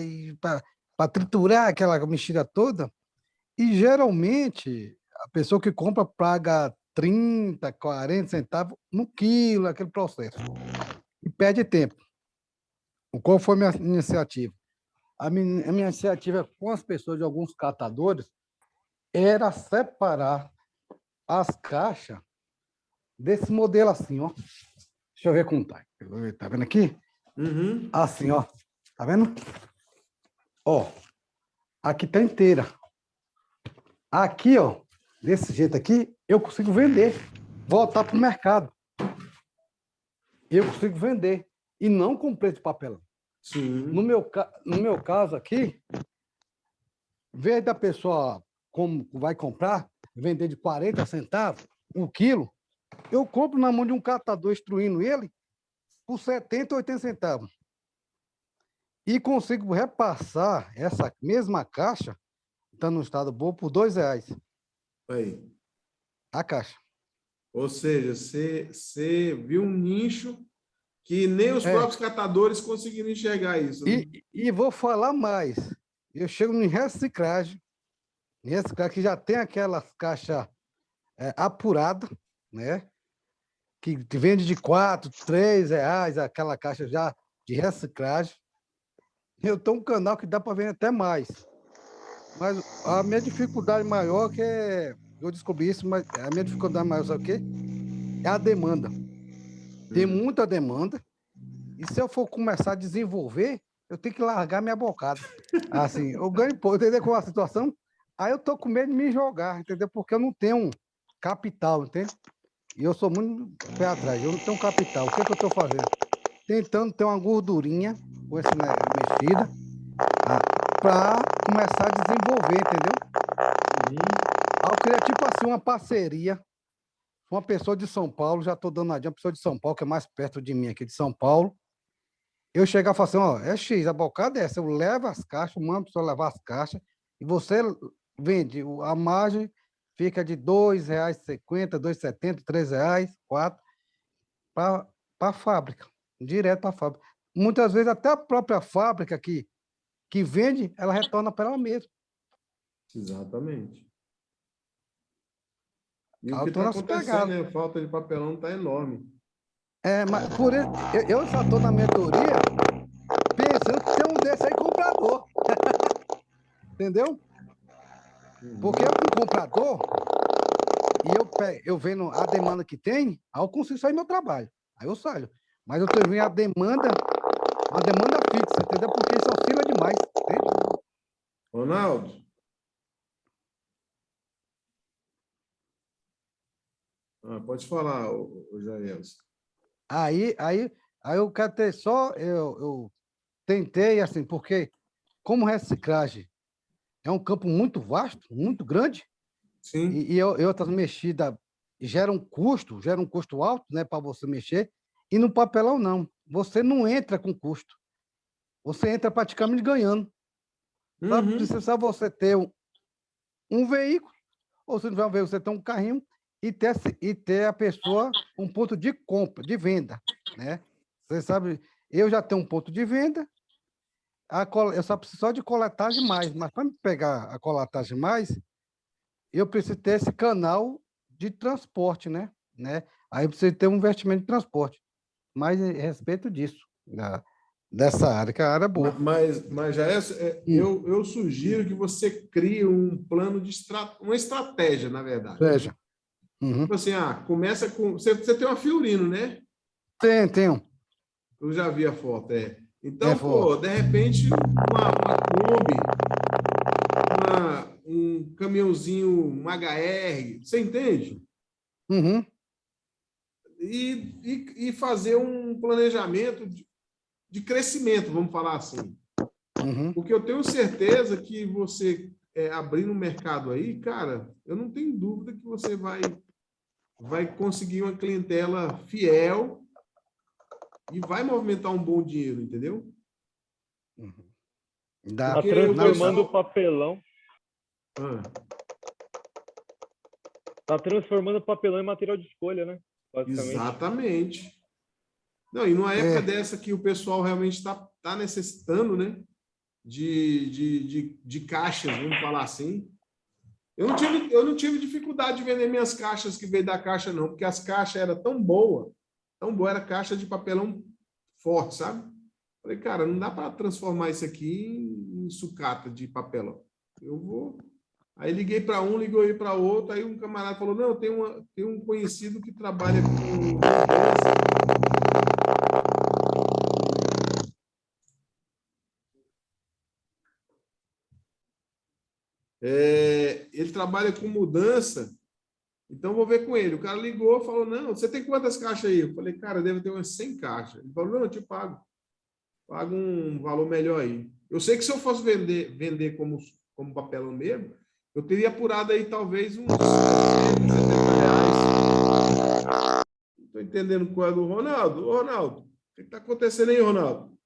para triturar aquela mexida toda, E geralmente, a pessoa que compra paga 30, 40 centavos no quilo, aquele processo. E perde tempo. Qual foi a minha iniciativa? A minha iniciativa com as pessoas de alguns catadores era separar as caixas desse modelo assim, ó. Deixa eu ver como tá. Tá vendo aqui? Uhum. Assim, ó. Tá vendo? Ó, aqui tá inteira. Aqui, ó, desse jeito aqui, eu consigo vender, voltar para o mercado. Eu consigo vender. E não com preço de papelão. Sim. No meu caso aqui, em vez da pessoa como vai comprar, vender de 40 centavos um quilo, eu compro na mão de um catador instruindo ele por 70, 80 centavos. E consigo repassar essa mesma caixa, está no estado bom, por R$2 Aí. a caixa. Ou seja, você viu um nicho que nem os próprios catadores conseguiram enxergar isso, né? E vou falar mais. Eu chego em reciclagem que já tem aquelas caixas apuradas, né? Que vende de R$4, R$3, aquela caixa já de reciclagem. Eu tenho um canal que dá para vender até mais. Mas a minha dificuldade maior eu descobri isso, mas a minha dificuldade maior, sabe o quê? É a demanda. Tem muita demanda. E se eu for começar a desenvolver, eu tenho que largar minha bocada. Assim, eu ganho pouco, entendeu qual é a situação? Aí eu tô com medo de me jogar, entendeu? Porque eu não tenho capital, entende? E eu sou muito pé atrás, eu não tenho capital. O que que eu tô fazendo? Tentando ter uma gordurinha com essa mexida para começar a desenvolver, entendeu? Aí eu queria, tipo assim, uma parceria com uma pessoa de São Paulo, já tô dando adiante, uma pessoa de São Paulo, que é mais perto de mim aqui de São Paulo. Eu chegar e falar assim, ó, é X, a bocada é essa, eu levo as caixas, mando a pessoa levar as caixas, e você vende, a margem fica de R$2,50, R$2,70, R$3, R$4, para a fábrica, direto para a fábrica. Muitas vezes até a própria fábrica que vende, ela retorna para ela mesma. Exatamente. E o Aí que eu tô está nessa acontecendo, pegada. né? A falta de papelão está enorme. Mas por isso, eu já estou na mentoria pensando que tem um desse aí comprador. Entendeu? Porque eu, como comprador, e eu vendo a demanda que tem, aí eu consigo sair do meu trabalho. Aí eu saio. Mas eu tô vendo a demanda fixa, entendeu? Porque isso oscila demais, entende? Ronaldo, pode falar, o Jairus. Aí eu quero ter só, eu tentei assim, porque como reciclagem é um campo muito vasto, muito grande, Sim. e outras mexidas geram um custo alto, né, para você mexer, e no papelão não. Você não entra com custo. Você entra praticamente ganhando. Sabe? Uhum. Precisa você ter um veículo, ou se não tiver um veículo, você ter um carrinho e ter a pessoa um ponto de compra, de venda, né? Você sabe, eu já tenho um ponto de venda, eu só preciso só de coletagem mais, mas para me pegar a coletagem mais, eu preciso ter esse canal de transporte, né? Aí eu preciso ter um investimento de transporte. Mas a respeito disso, dessa área, que é a área é boa. Mas já eu sugiro que você crie um plano de uma estratégia, na verdade. Veja. Tipo assim, começa com. Você tem uma Fiorino, né? Tenho. Eu já vi a foto, Então, Foto. de repente, uma Kombi, um caminhãozinho, um HR, você entende? Uhum. E fazer um planejamento de crescimento, vamos falar assim. Uhum. Porque eu tenho certeza que você abrindo um mercado aí, cara, eu não tenho dúvida que você vai conseguir uma clientela fiel e vai movimentar um bom dinheiro, entendeu? Uhum. Está transformando o papelão. Está transformando o papelão em material de escolha, né? Exatamente. Não, e numa época dessa que o pessoal realmente está necessitando, né? De caixas, vamos falar assim. Eu não tive dificuldade de vender minhas caixas que veio da caixa, não, porque as caixas eram tão boa, era caixa de papelão forte, sabe? Falei, cara, não dá para transformar isso aqui em sucata de papelão. Eu vou. Aí liguei para um, liguei para outro, aí um camarada falou, não, tem um conhecido que trabalha com ele trabalha com mudança, então vou ver com ele. O cara ligou, falou, não, você tem quantas caixas aí? Eu falei, cara, deve ter umas 100 caixas. Ele falou, não, eu te pago. Pago um valor melhor aí. Eu sei que se eu fosse vender como papelão mesmo, eu teria apurado aí talvez uns 60, R$ 70. Não estou entendendo qual é do Ronaldo. Ô, Ronaldo, o que está acontecendo aí, Ronaldo?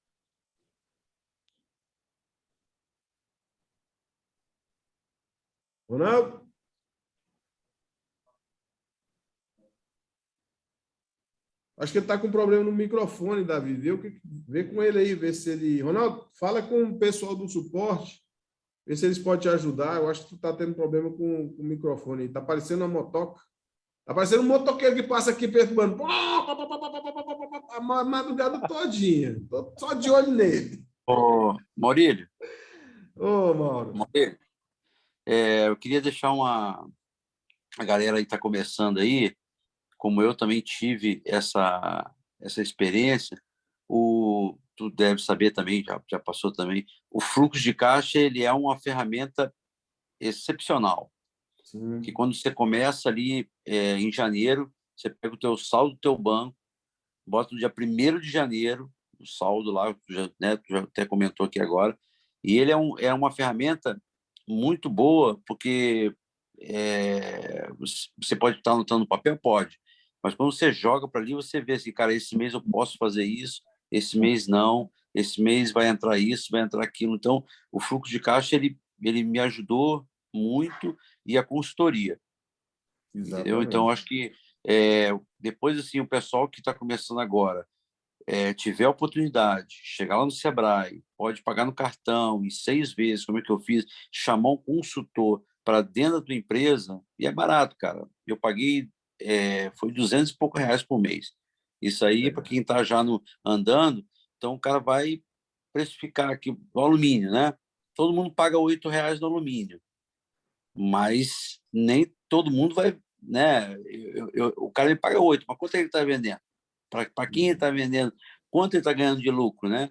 Ronaldo? Acho que ele está com problema no microfone, Davi. Vê com ele aí, vê se ele. Ronaldo, fala com o pessoal do suporte, vê se eles podem te ajudar. Eu acho que tu está tendo problema com o microfone. Está parecendo uma motoca. Está parecendo um motoqueiro que passa aqui perturbando. A madrugada todinha. Tô só de olho nele. Ô, Maurílio, Ô, Mauro. eu queria deixar a galera aí está começando aí, como eu também tive essa experiência, tu deve saber também, já passou também, o fluxo de caixa ele é uma ferramenta excepcional, que Sim. quando você começa ali em janeiro, você pega o teu saldo do teu banco, bota no dia 1º de janeiro, o saldo lá, tu já até comentou aqui agora, e ele é uma ferramenta muito boa, porque você pode estar anotando no papel? Pode. Mas quando você joga para ali, você vê assim, cara, esse mês eu posso fazer isso, esse mês não, esse mês vai entrar isso, vai entrar aquilo. Então, o fluxo de caixa, ele me ajudou muito e a consultoria, entendeu? Então, Exatamente. acho que depois, assim, o pessoal que está começando agora, tiver a oportunidade, chegar lá no Sebrae, pode pagar no cartão em 6 vezes, como é que eu fiz, chamar um consultor para dentro da tua empresa, e é barato, cara. Eu paguei, foi 200 e pouco reais por mês. Isso aí, para quem está já andando, então o cara vai precificar aqui o alumínio, né? Todo mundo paga R$ 8 no alumínio, mas nem todo mundo vai, né? O cara me paga 8, mas quanto ele está vendendo? Para quem ele está vendendo? Quanto ele está ganhando de lucro, né?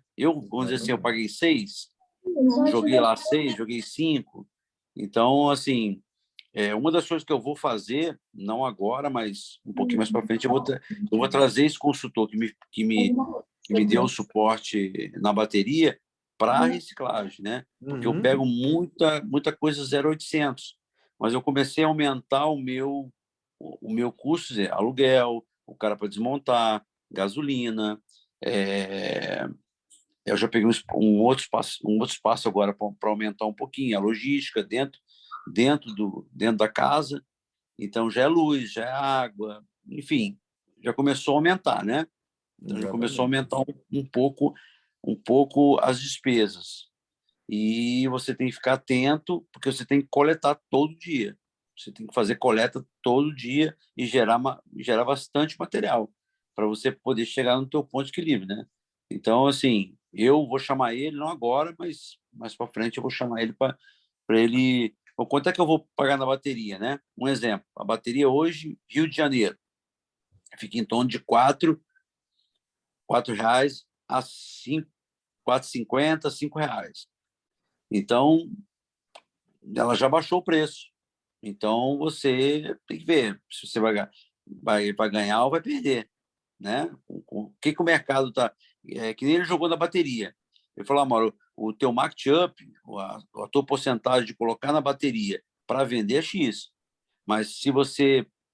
Vamos dizer assim, eu paguei 6, joguei lá 6, joguei 5. Então, assim, uma das coisas que eu vou fazer, não agora, mas um pouquinho mais para frente, eu vou trazer esse consultor que me deu o suporte na bateria para a reciclagem, né? Porque eu pego muita coisa 0800, mas eu comecei a aumentar o meu custo, aluguel, o cara para desmontar, gasolina. Eu já peguei um outro espaço agora para aumentar um pouquinho a logística dentro da casa. Então já é luz, já é água, enfim, já começou a aumentar, né? Então já começou a Exatamente. aumentar um pouco as despesas. E você tem que ficar atento, porque você tem que coletar todo dia. Você tem que fazer coleta todo dia e gerar bastante material para você poder chegar no teu ponto de equilíbrio, né? Então, assim, eu vou chamar ele, não agora, mas mais para frente eu vou chamar ele para ele. Bom, quanto é que eu vou pagar na bateria, né? Um exemplo, a bateria hoje, Rio de Janeiro, fica em torno de R$ 4 a 5, 4,50, R$ 5. Então, ela já baixou o preço. Então, você tem que ver se você vai ganhar ou vai perder, né? O que o mercado está... que nem ele jogou na bateria. Ele falou, Mauro, o teu market up, a tua porcentagem de colocar na bateria para vender é X. Mas se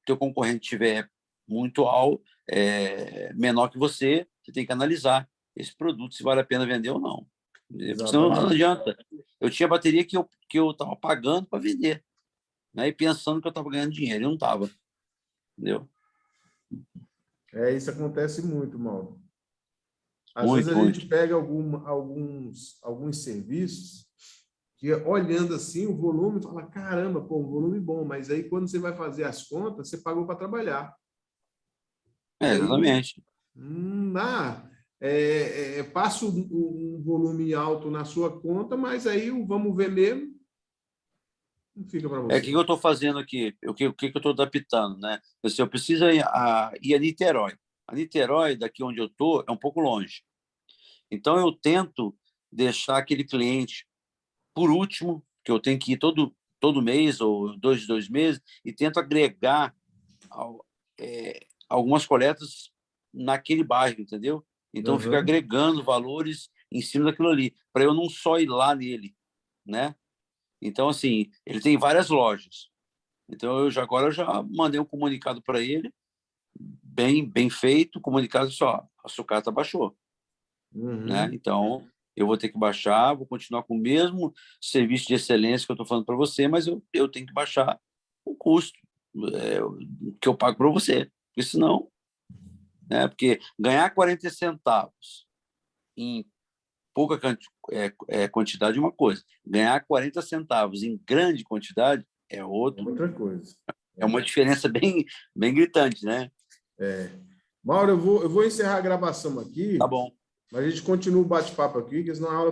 teu concorrente tiver muito alto, menor que você tem que analisar esse produto, se vale a pena vender ou não. Porque senão não Exatamente. adianta. Eu tinha bateria que eu estava pagando para vender, né? E pensando que eu estava ganhando dinheiro, e não estava, entendeu? Isso acontece muito, Mauro. Às vezes Muito, a gente muito. pega alguns serviços que olhando assim o volume, fala, caramba, pô, um volume bom, mas aí quando você vai fazer as contas, você pagou para trabalhar. Aí, Exatamente. passa um volume alto na sua conta, mas aí o vamos ver mesmo não fica para O você. que eu estou fazendo aqui? O que eu estou adaptando, né? Eu preciso ir a Niterói. A Niterói, daqui onde eu estou, é um pouco longe. Então, eu tento deixar aquele cliente por último, que eu tenho que ir todo mês ou dois meses, e tento agregar algumas coletas naquele bairro, entendeu? Então, eu fico agregando valores em cima daquilo ali, para eu não só ir lá nele, né? Então, assim, ele tem várias lojas. Então, agora eu já mandei um comunicado para ele, bem feito, comunicado só, a sucata baixou, né? Então, eu vou ter que baixar, vou continuar com o mesmo serviço de excelência que eu estou falando para você, mas eu tenho que baixar o custo que eu pago para você, porque senão, né? Porque ganhar 40 centavos em pouca quantidade é uma coisa, ganhar 40 centavos em grande quantidade é outra coisa. É uma diferença bem gritante, né? Mauro, eu vou encerrar a gravação aqui. Tá bom. Mas a gente continua o bate-papo aqui, que senão a aula